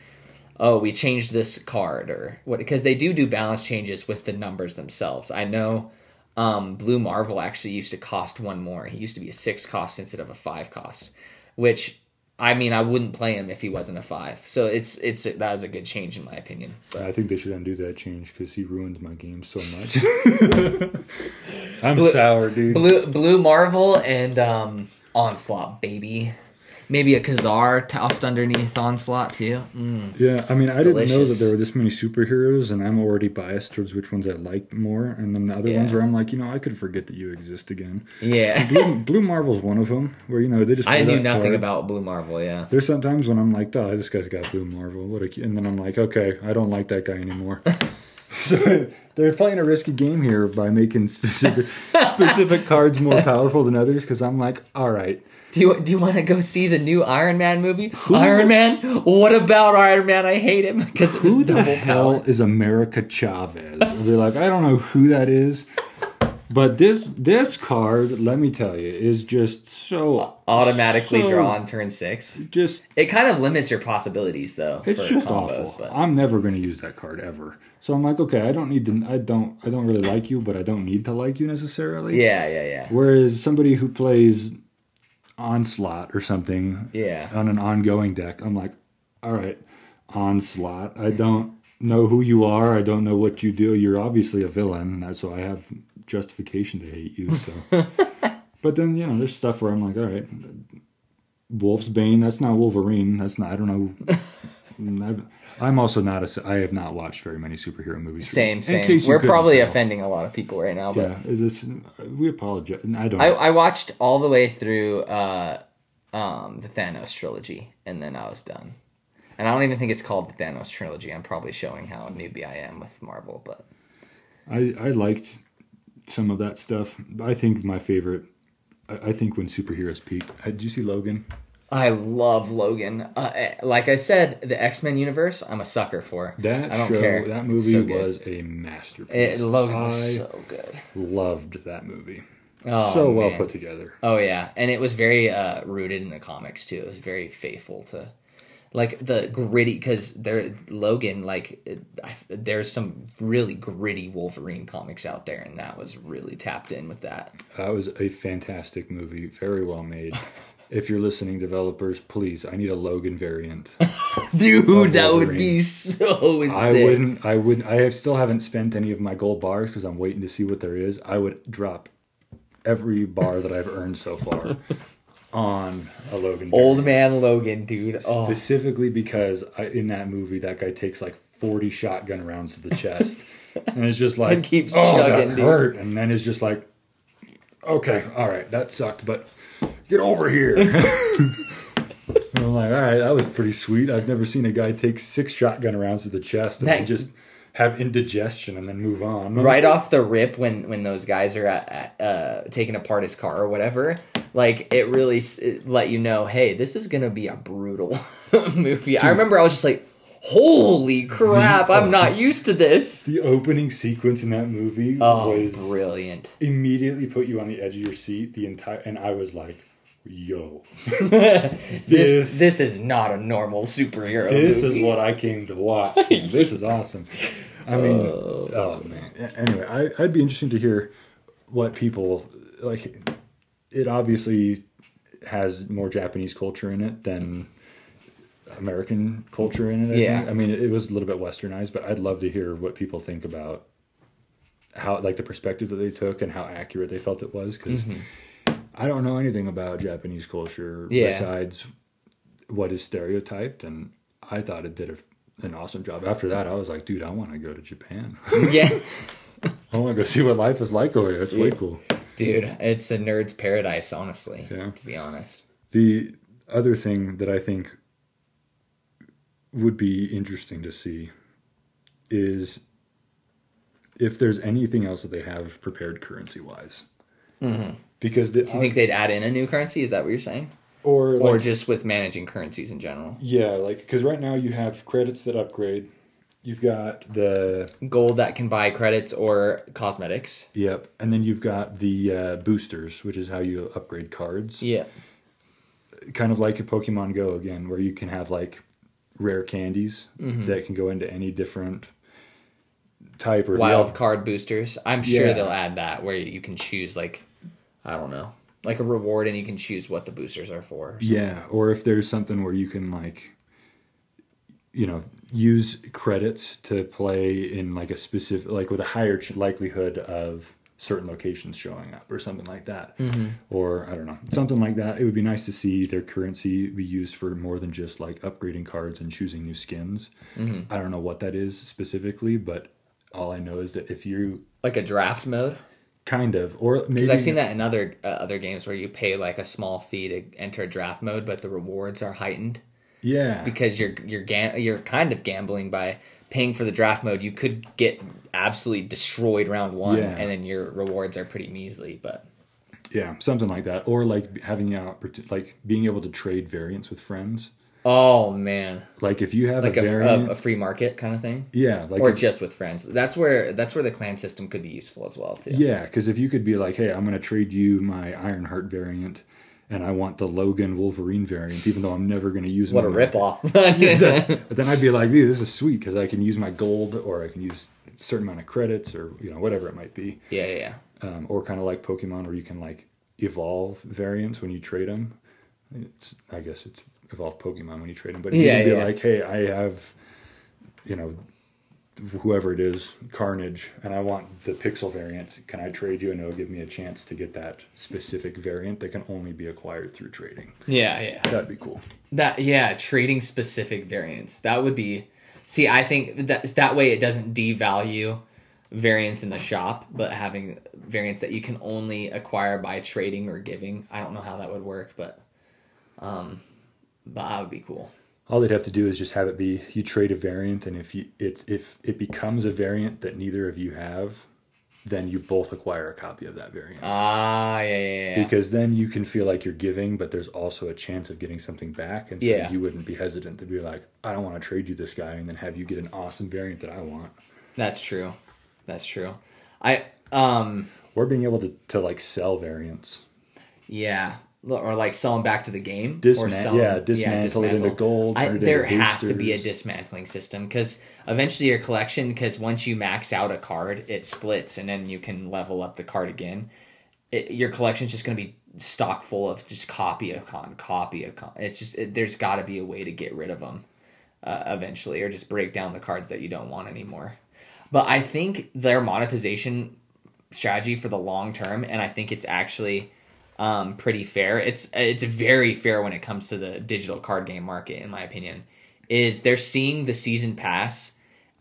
oh, we changed this card. Or what? Because they do balance changes with the numbers themselves. I know Blue Marvel actually used to cost 1 more. He used to be a 6 cost instead of a 5 cost. Which, I wouldn't play him if he wasn't a 5. So that was a good change in my opinion. But I think they should undo that change because he ruined my game so much. I'm sour, dude. Blue Marvel and Onslaught, baby. Maybe a Khazar tossed underneath Onslaught too. Yeah, I didn't know that there were this many superheroes, and I'm already biased towards which ones I like more, and then the other ones where I'm like, I could forget that you exist again. Yeah. Blue Marvel's one of them, where, they just... I knew nothing about Blue Marvel, yeah. There's sometimes when I'm like, oh, this guy's got Blue Marvel, and then I'm like, okay, I don't like that guy anymore. So they're playing a risky game here by making specific cards more powerful than others, because I'm like, all right... Do you want to go see the new Iron Man movie? Iron Man? What about Iron Man? I hate him because it was who the double hell power. is America Chavez? And they're like, I don't know who that is, but this card, let me tell you, is just so automatically drawn turn 6. It kind of limits your possibilities though. It's for just combos, awful. But I'm never going to use that card ever. So I'm like, okay, I don't really like you, but I don't need to like you necessarily. Yeah. Whereas somebody who plays Onslaught or something on an ongoing deck, I'm like, all right, Onslaught, I don't know who you are, I don't know what you do, you're obviously a villain, so I have justification to hate you. So but then there's stuff where I'm like, all right, Wolf's Bane, that's not Wolverine, that's not, I don't know. I'm also not I have not watched very many superhero movies. Same. We're probably offending a lot of people right now. But we apologize. I watched all the way through the Thanos trilogy, and then I was done. And I don't even think it's called the Thanos trilogy. I'm probably showing how newbie I am with Marvel, but I liked some of that stuff. I think my favorite. I think when superheroes peaked. Did you see Logan? I love Logan. Like I said, the X-Men universe, I'm a sucker for. That I don't show, care. that It's movie so good. was a masterpiece. Logan was so good. Loved that movie. Oh, So well man. put together. Oh yeah, and it was very rooted in the comics too. It was very faithful to, like, the gritty, because Logan, like, there's some really gritty Wolverine comics out there, and that was really tapped in with that. That was a fantastic movie. Very well made. If you're listening, developers, please, I need a Logan variant. Dude, that would be so sick. I still haven't spent any of my gold bars because I'm waiting to see what there is. I would drop every bar that I've earned so far on a Logan variant. Old man Logan, dude. Oh. Specifically because in that movie, that guy takes like 40 shotgun rounds to the chest. And it's just like, And keeps oh, chugging, that dude. hurt. And then it's just like, okay, all right, that sucked, but get over here. And I'm like, all right, that was pretty sweet. I've never seen a guy take 6 shotgun rounds to the chest and then just have indigestion and then move on. Right off the rip, when those guys are at taking apart his car or whatever, like, it really let you know, hey, this is gonna be a brutal movie. Dude, I remember I was just like, holy crap, I'm not used to this. The opening sequence in that movie was brilliant. Immediately put you on the edge of your seat and I was like, yo, this is not a normal superhero this movie. Is what I came to watch. This is awesome. I mean, oh man. Anyway, I'd be interested to hear what people like. It obviously has more Japanese culture in it than American culture in it. I think. I mean, it was a little bit westernized, but I'd love to hear what people think about how, like, the perspective that they took and how accurate they felt it was, because I don't know anything about Japanese culture besides what is stereotyped, and I thought it did an awesome job. After that, I was like, dude, I want to go to Japan. Yeah. I want to go see what life is like over here. It's way cool. Dude, it's a nerd's paradise, honestly, to be honest. The other thing that I think would be interesting to see is if there's anything else that they have prepared currency-wise. Mm-hmm. Because do you think they'd add in a new currency? Is that what you're saying? Or just with managing currencies in general? Yeah, like, because right now you have credits that upgrade. You've got the gold that can buy credits or cosmetics. Yep, and then you've got the boosters, which is how you upgrade cards. Yeah, kind of like a Pokemon Go again, where you can have like rare candies that can go into any different type or wild card boosters. I'm sure they'll add that where you can choose, like, I don't know, like a reward, and you can choose what the boosters are for. Yeah, or if there's something where you can, like, you know, use credits to play in like a specific, like with a higher likelihood of certain locations showing up or something like that. Or I don't know, something like that. It would be nice to see their currency be used for more than just like upgrading cards and choosing new skins. I don't know what that is specifically, but all I know is that if you like a draft mode, kind of, or maybe because I've seen that in other games where you pay like a small fee to enter a draft mode, but the rewards are heightened. Yeah, because you're kind of gambling by paying for the draft mode. You could get absolutely destroyed round one, and then your rewards are pretty measly. But yeah, something like that, or like having like being able to trade variants with friends. Oh man, like if you have like a variant, a free market kind of thing. Yeah, like or just with friends. That's where the clan system could be useful as well too. Yeah, because if you could be like, hey, I'm going to trade you my Ironheart variant. And I want the Logan Wolverine variant, even though I'm never going to use them. What a ripoff. But then I'd be like, dude, this is sweet because I can use my gold, or I can use a certain amount of credits, or, you know, whatever it might be. Yeah. Or kind of like Pokemon, where you can like evolve variants when you trade them. I guess it's evolve Pokemon when you trade them. But you can be like, hey, I have, you know, whoever it is, Carnage, and I want the Pixel variant. Can I trade you? And it'll give me a chance to get that specific variant that can only be acquired through trading. Yeah. That'd be cool. Trading specific variants. That would be... See, I think that way it doesn't devalue variants in the shop, but having variants that you can only acquire by trading or giving. I don't know how that would work, but that would be cool. All they'd have to do is just have it be you trade a variant, and if it becomes a variant that neither of you have, then you both acquire a copy of that variant. Ah, yeah. Because then you can feel like you're giving, but there's also a chance of getting something back. And so you wouldn't be hesitant to be like, I don't want to trade you this guy and then have you get an awesome variant that I want. That's true. Or being able to like sell variants. Yeah. Or like sell them back to the game. Dismantle it into gold. There has to be a dismantling system because eventually your collection, because once you max out a card, it splits and then you can level up the card again. Your collection's just going to be stock full of just copy of con. It's just, there's got to be a way to get rid of them eventually, or just break down the cards that you don't want anymore. But I think their monetization strategy for the long term, and I think it's actually pretty fair. It's very fair when it comes to the digital card game market, in my opinion, is they're seeing the season pass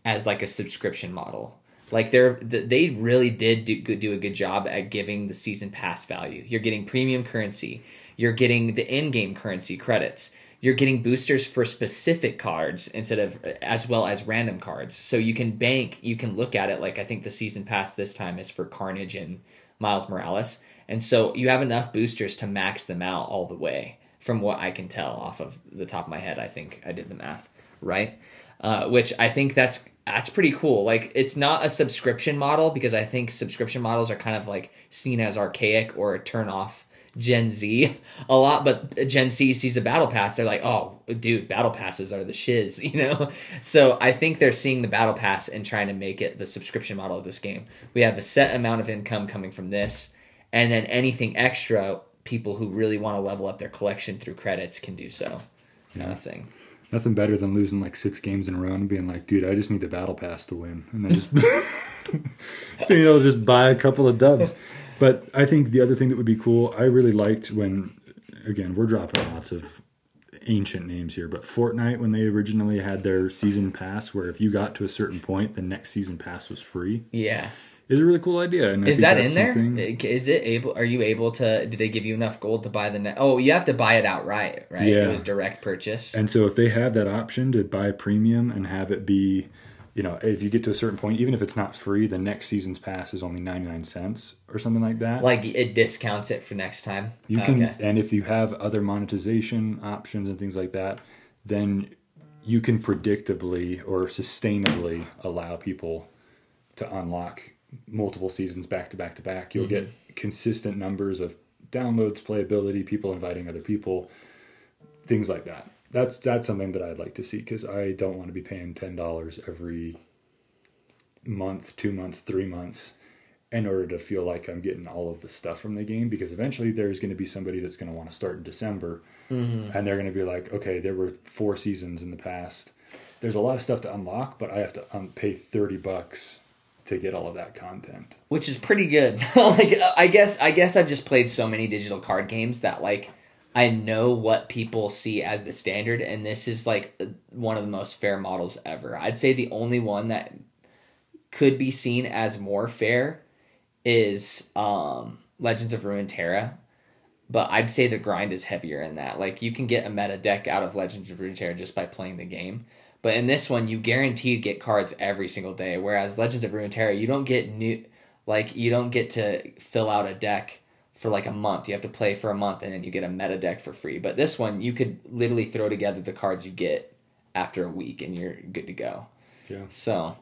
as like a subscription model. Like they really did do a good job at giving the season pass value. You're getting premium currency. You're getting the in-game currency credits. You're getting boosters for specific cards instead of as well as random cards. So you can look at it like, I think the season pass this time is for Carnage and Miles Morales. And so you have enough boosters to max them out all the way, from what I can tell off of the top of my head. I think I did the math right, which I think that's pretty cool. Like, it's not a subscription model because I think subscription models are kind of like seen as archaic or a turn off Gen Z a lot. But Gen Z sees a battle pass, they're like, oh, dude, battle passes are the shiz, you know? So I think they're seeing the battle pass and trying to make it the subscription model of this game. We have a set amount of income coming from this. And then anything extra, people who really want to level up their collection through credits can do so, kind of thing. Nothing better than losing like 6 games in a row and being like, dude, I just need the battle pass to win. And then just being able to just buy a couple of dubs. But I think the other thing that would be cool, I really liked when, again, we're dropping lots of ancient names here, but Fortnite, when they originally had their season pass, where if you got to a certain point, the next season pass was free. Yeah. Is a really cool idea. And is that in there? Is it able? Are you able to? Did they give you enough gold to buy the? Oh, you have to buy it outright, right? Yeah. It was direct purchase. And so if they have that option to buy premium and have it be, you know, if you get to a certain point, even if it's not free, the next season's pass is only 99 cents or something like that. Like, it discounts it for next time. You can, and if you have other monetization options and things like that, then you can predictably or sustainably allow people to unlock multiple seasons back to back to back. You'll get consistent numbers of downloads, playability, people inviting other people, things like that. That's something that I'd like to see, because I don't want to be paying $10 every month, 2 months, 3 months in order to feel like I'm getting all of the stuff from the game, because eventually there's going to be somebody that's going to want to start in December and they're going to be like, okay, there were 4 seasons in the past. There's a lot of stuff to unlock, but I have to pay $30 to get all of that content, which is pretty good. Like, I guess I've just played so many digital card games that, like, I know what people see as the standard, and this is like one of the most fair models ever. I'd say the only one that could be seen as more fair is Legends of Runeterra, but I'd say the grind is heavier in that. Like, you can get a meta deck out of Legends of Runeterra just by playing the game. But in this one, you guaranteed get cards every single day. Whereas Legends of Runeterra, you don't get to fill out a deck for like a month. You have to play for a month and then you get a meta deck for free. But this one, you could literally throw together the cards you get after a week and you're good to go. Yeah. So,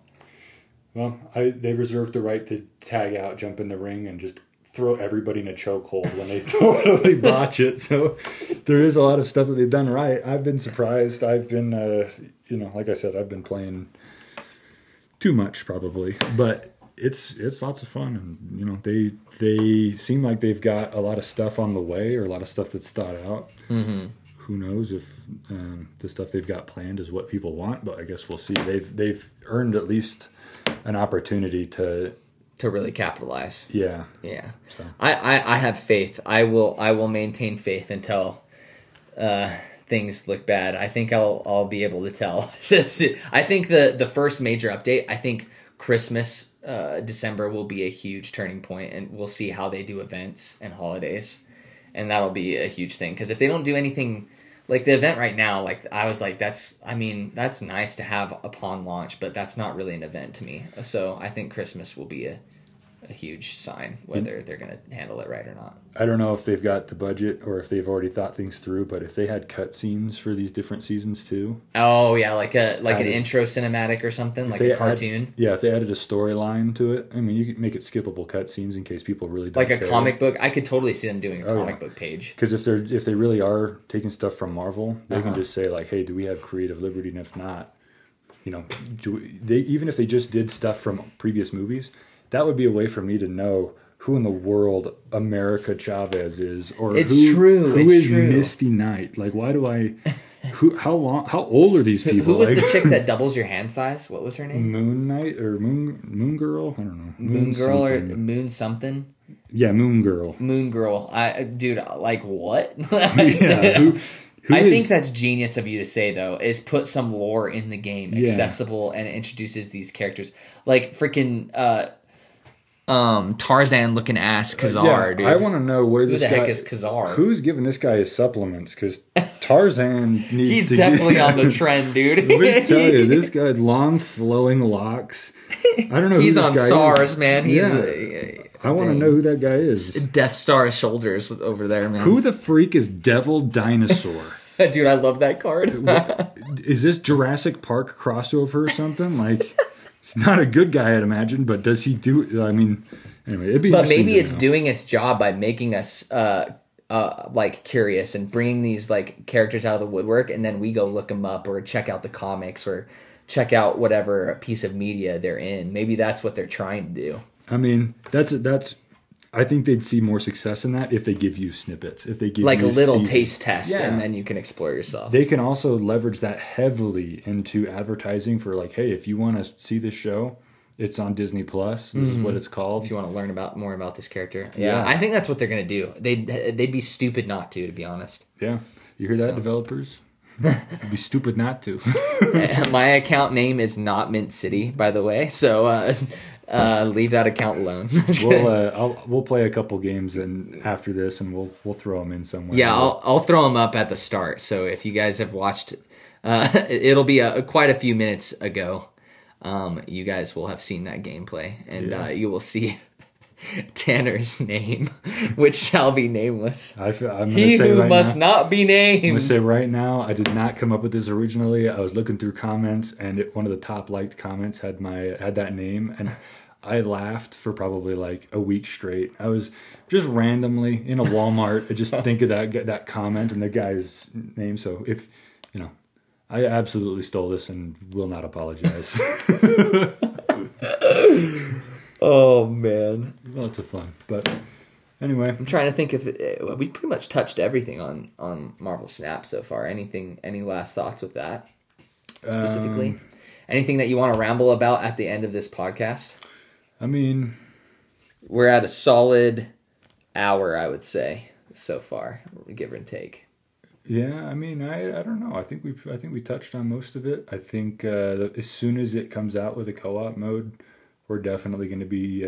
well, they reserve the right to tag out, jump in the ring, and just throw everybody in a chokehold when they totally botch it. So there is a lot of stuff that they've done right. I've been surprised. I've been, like I said, I've been playing too much probably, but it's lots of fun. And, they seem like they've got a lot of stuff on the way, or a lot of stuff that's thought out. Mm-hmm. Who knows if the stuff they've got planned is what people want, but I guess we'll see. They've earned at least an opportunity to really capitalize. Yeah. So. I have faith. I will maintain faith until things look bad. I think I'll be able to tell. I think the first major update, I think Christmas, December will be a huge turning point, and we'll see how they do events and holidays, and that'll be a huge thing. Because if they don't do anything like the event right now, like I was like, that's nice to have upon launch, but that's not really an event to me. So I think Christmas will be a huge sign whether they're going to handle it right or not. I don't know if they've got the budget or if they've already thought things through, but if they had cutscenes for these different seasons too. Oh yeah, like an intro cinematic or something, like a cartoon. If they added a storyline to it, I mean, you could make it skippable cutscenes in case people really don't like a care. comic book. I could totally see them doing a comic book page. Because if they really are taking stuff from Marvel, they can just say like, hey, do we have creative liberty? And if not, even if they just did stuff from previous movies, that would be a way for me to know who in the world America Chavez is, or who is Misty Knight. Like, why do I? How old are these people? Who was the chick that doubles your hand size? What was her name? Moon Knight or Moon Girl? I don't know. Moon Girl something. Or Moon something? Yeah, Moon Girl. Moon Girl. Dude, like what? I think that's genius of you to say, though, is put some lore in the game, accessible, and it introduces these characters. Like freaking Tarzan-looking ass Khazar, dude. I want to know where who this the guy... heck is Khazar? Who's giving this guy his supplements? Because Tarzan needs He's to... definitely on the trend, dude. Let me tell you, this guy had long, flowing locks. I don't know who this guy is. He's on SARS, man. I want to know who that guy is. Death Star shoulders over there, man. Who the freak is Devil Dinosaur? Dude, I love that card. Is this Jurassic Park crossover or something? Like, it's not a good guy, I'd imagine, but does he do... I mean, anyway, it'd be... But maybe it's doing its job by making us like curious and bringing these like characters out of the woodwork, and then we go look them up or check out the comics or check out whatever piece of media they're in. Maybe that's what they're trying to do. I mean, that's. I think they'd see more success in that if they give you snippets. If they give like you a little seasons. taste test, and then you can explore yourself. They can also leverage that heavily into advertising for like, hey, if you want to see this show, it's on Disney Plus. This is what it's called. If you want to learn more about this character, yeah, I think that's what they're gonna do. They'd be stupid not to be honest. Yeah, you hear that, developers? You'd be stupid not to. My account name is not Mint City, by the way, so leave that account alone. We'll play a couple games and after this, and we'll throw them in somewhere. Yeah, I'll throw them up at the start. So if you guys have watched, it'll be quite a few minutes ago. You guys will have seen that gameplay, and you will see Tanner's name, which shall be nameless. He who must not be named. I'm going to say right now, I did not come up with this originally. I was looking through comments, and one of the top liked comments had that name, and I laughed for probably like a week straight. I was just randomly in a Walmart, I just think of that comment and the guy's name. So if I absolutely stole this and will not apologize. Oh man, lots of fun. But anyway, I'm trying to think if we pretty much touched everything on Marvel Snap so far. Any last thoughts with that specifically? Anything that you want to ramble about at the end of this podcast? I mean, we're at a solid hour, I would say, so far, give or take. Yeah, I mean, I don't know. I think we touched on most of it. I think as soon as it comes out with a co-op mode, we're definitely going to be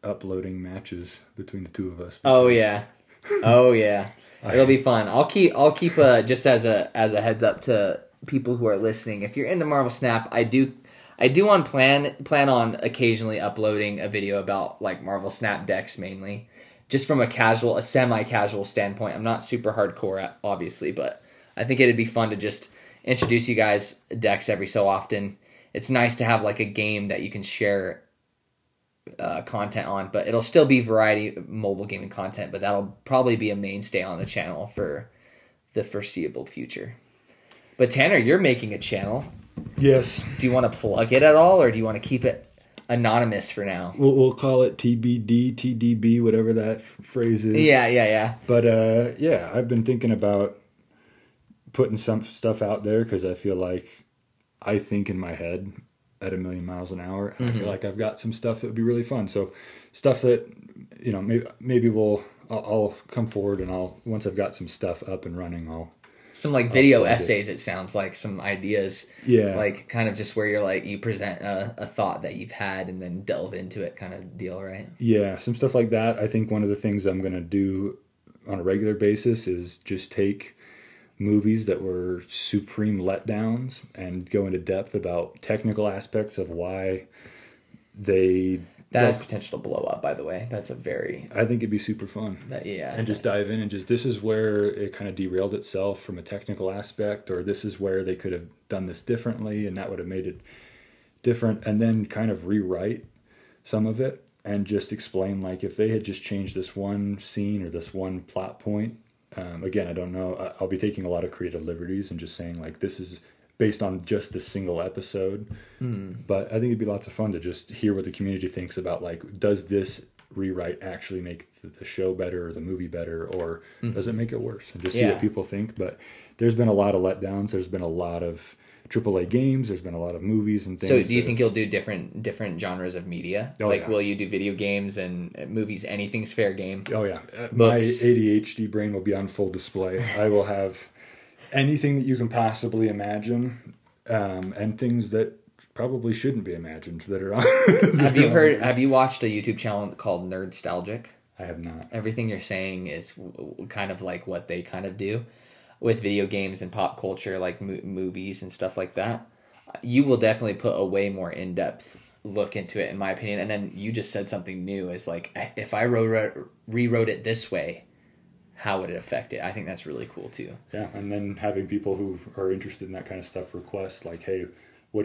uploading matches between the two of us. Oh yeah, it'll be fun. I'll keep just as a heads up to people who are listening. If you're into Marvel Snap, I do plan on occasionally uploading a video about like Marvel Snap decks mainly, just from a semi-casual standpoint. I'm not super hardcore, obviously, but I think it'd be fun to just introduce you guys decks every so often. It's nice to have like a game that you can share content on, but it'll still be variety mobile gaming content, but that'll probably be a mainstay on the channel for the foreseeable future. But Tanner, you're making a channel. Yes. Do you want to plug it at all, or do you want to keep it anonymous for now? We'll call it TBD, TDB, whatever that phrase is. Yeah. But I've been thinking about putting some stuff out there because I feel like I think in my head at 1,000,000 miles an hour, and I feel like I've got some stuff that would be really fun. So stuff that maybe I'll come forward and once I've got some stuff up and running, some like video essays. It sounds like some ideas. Yeah. Like kind of just where you're like, you present a thought that you've had and then delve into it kind of deal, right? Yeah. Some stuff like that. I think one of the things I'm going to do on a regular basis is just take movies that were supreme letdowns and go into depth about technical aspects of why they That has potential to blow up, by the way. That's a very... I think it'd be super fun. And just dive in and just, this is where it kind of derailed itself from a technical aspect, or this is where they could have done this differently and that would have made it different, and then kind of rewrite some of it and just explain, like, if they had just changed this one scene or this one plot point. Again, I don't know. I'll be taking a lot of creative liberties and just saying, like, this is based on just this single episode. But I think it'd be lots of fun to just hear what the community thinks about, like, does this rewrite actually make the show better or the movie better, or does it make it worse? And just see what people think. But there's been a lot of letdowns. There's been a lot of AAA games. There's been a lot of movies and things. So do you think you'll do different genres of media? Will you do video games and movies? Anything's fair game? Oh, yeah. My ADHD brain will be on full display. I will have anything that you can possibly imagine, and things that probably shouldn't be imagined that are on. Have you watched a YouTube channel called Nerdstalgic? I have not. Everything you're saying is kind of like what they kind of do with video games and pop culture, like movies and stuff like that. You will definitely put a way more in-depth look into it, in my opinion. And then you just said something new, is like, if I rewrote it this way, how would it affect it? I think that's really cool too. Yeah, and then having people who are interested in that kind of stuff request, like, hey, what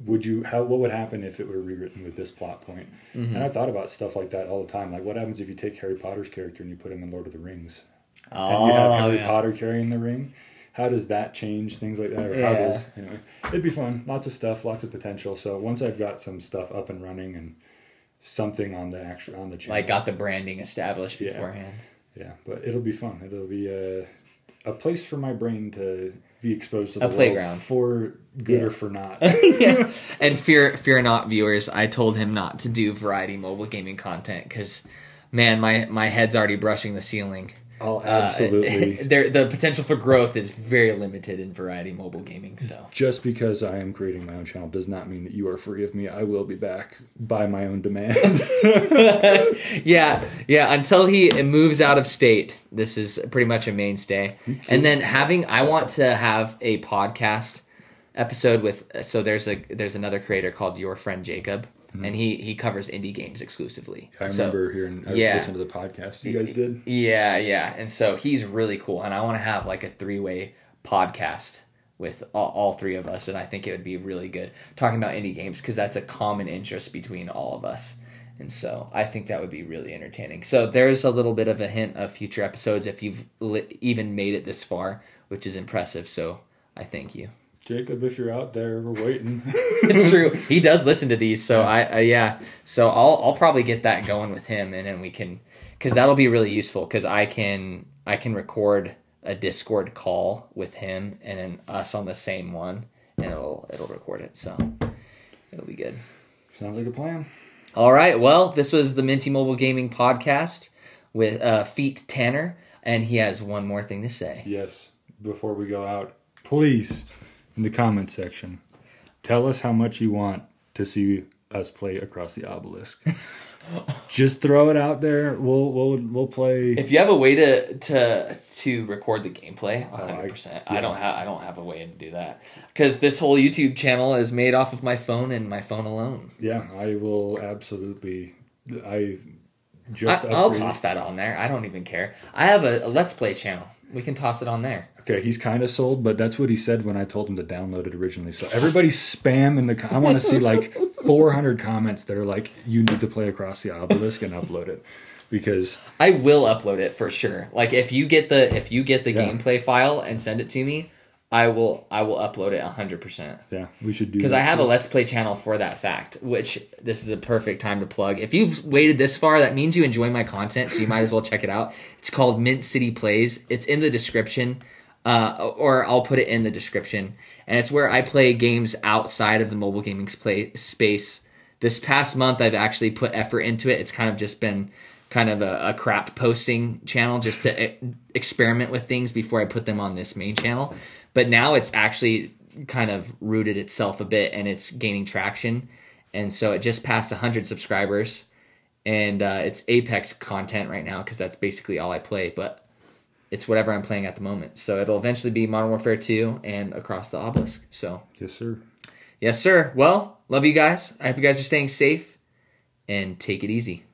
would happen if it were rewritten with this plot point? And I've thought about stuff like that all the time. Like, what happens if you take Harry Potter's character and you put him in Lord of the Rings? And you have Harry Potter carrying the ring. How does that change things like that? Or how does, anyway, it'd be fun. Lots of stuff, lots of potential. So once I've got some stuff up and running and something on the channel, like got the branding established beforehand. Yeah, but it'll be fun. It'll be a place for my brain to be exposed to the playground, world for good or for not. And fear not, viewers. I told him not to do variety mobile gaming content because, man, my head's already brushing the ceiling. Oh, absolutely. The potential for growth is very limited in variety mobile gaming. So just because I am creating my own channel does not mean that you are free of me. I will be back by my own demand. yeah. Until he moves out of state, this is pretty much a mainstay. And then I want to have a podcast episode with. So there's another creator called Your Friend Jacob. And he covers indie games exclusively. I remember hearing, I listened to the podcast you guys did. Yeah. And so he's really cool. And I want to have like a 3-way podcast with all three of us. And I think it would be really good talking about indie games because that's a common interest between all of us. And so I think that would be really entertaining. So there's a little bit of a hint of future episodes if you've even made it this far, which is impressive. So I thank you. Jacob, if you're out there, we're waiting. It's true. He does listen to these, so So I'll probably get that going with him, and then we can, because that'll be really useful. Because I can record a Discord call with him and then us on the same one, and it'll record it. So it'll be good. Sounds like a plan. All right. Well, this was the Minty Mobile Gaming Podcast with Feet Tanner, and he has one more thing to say. Yes. Before we go out, please, in the comment section, tell us how much you want to see us play Across the Obelisk. Just throw it out there. We'll play. If you have a way to record the gameplay, 100%. I don't have a way to do that because this whole YouTube channel is made off of my phone and my phone alone. Yeah, I will absolutely. I'll toss that on there. I don't even care. I have a Let's Play channel. We can toss it on there. Okay, he's kind of sold, but that's what he said when I told him to download it originally. So everybody spam in the. I want to see like 400 comments that are like, "You need to play Across the Obelisk and upload it," because I will upload it for sure. Like if you get the gameplay file and send it to me, I will upload it 100%. Yeah, we should do because I have a Let's Play channel for that fact. Which this is a perfect time to plug. If you've waited this far, that means you enjoy my content, so you might as well check it out. It's called Mint City Plays. It's in the description. Or I'll put it in the description. And it's where I play games outside of the mobile gaming space. This past month, I've actually put effort into it. It's kind of just been kind of a crap posting channel just to experiment with things before I put them on this main channel. But now it's actually kind of rooted itself a bit and it's gaining traction. And so it just passed 100 subscribers. And it's Apex content right now because that's basically all I play. But it's whatever I'm playing at the moment. So it'll eventually be Modern Warfare 2 and Across the Obelisk. So yes, sir. Yes, sir. Well, love you guys. I hope you guys are staying safe. and take it easy.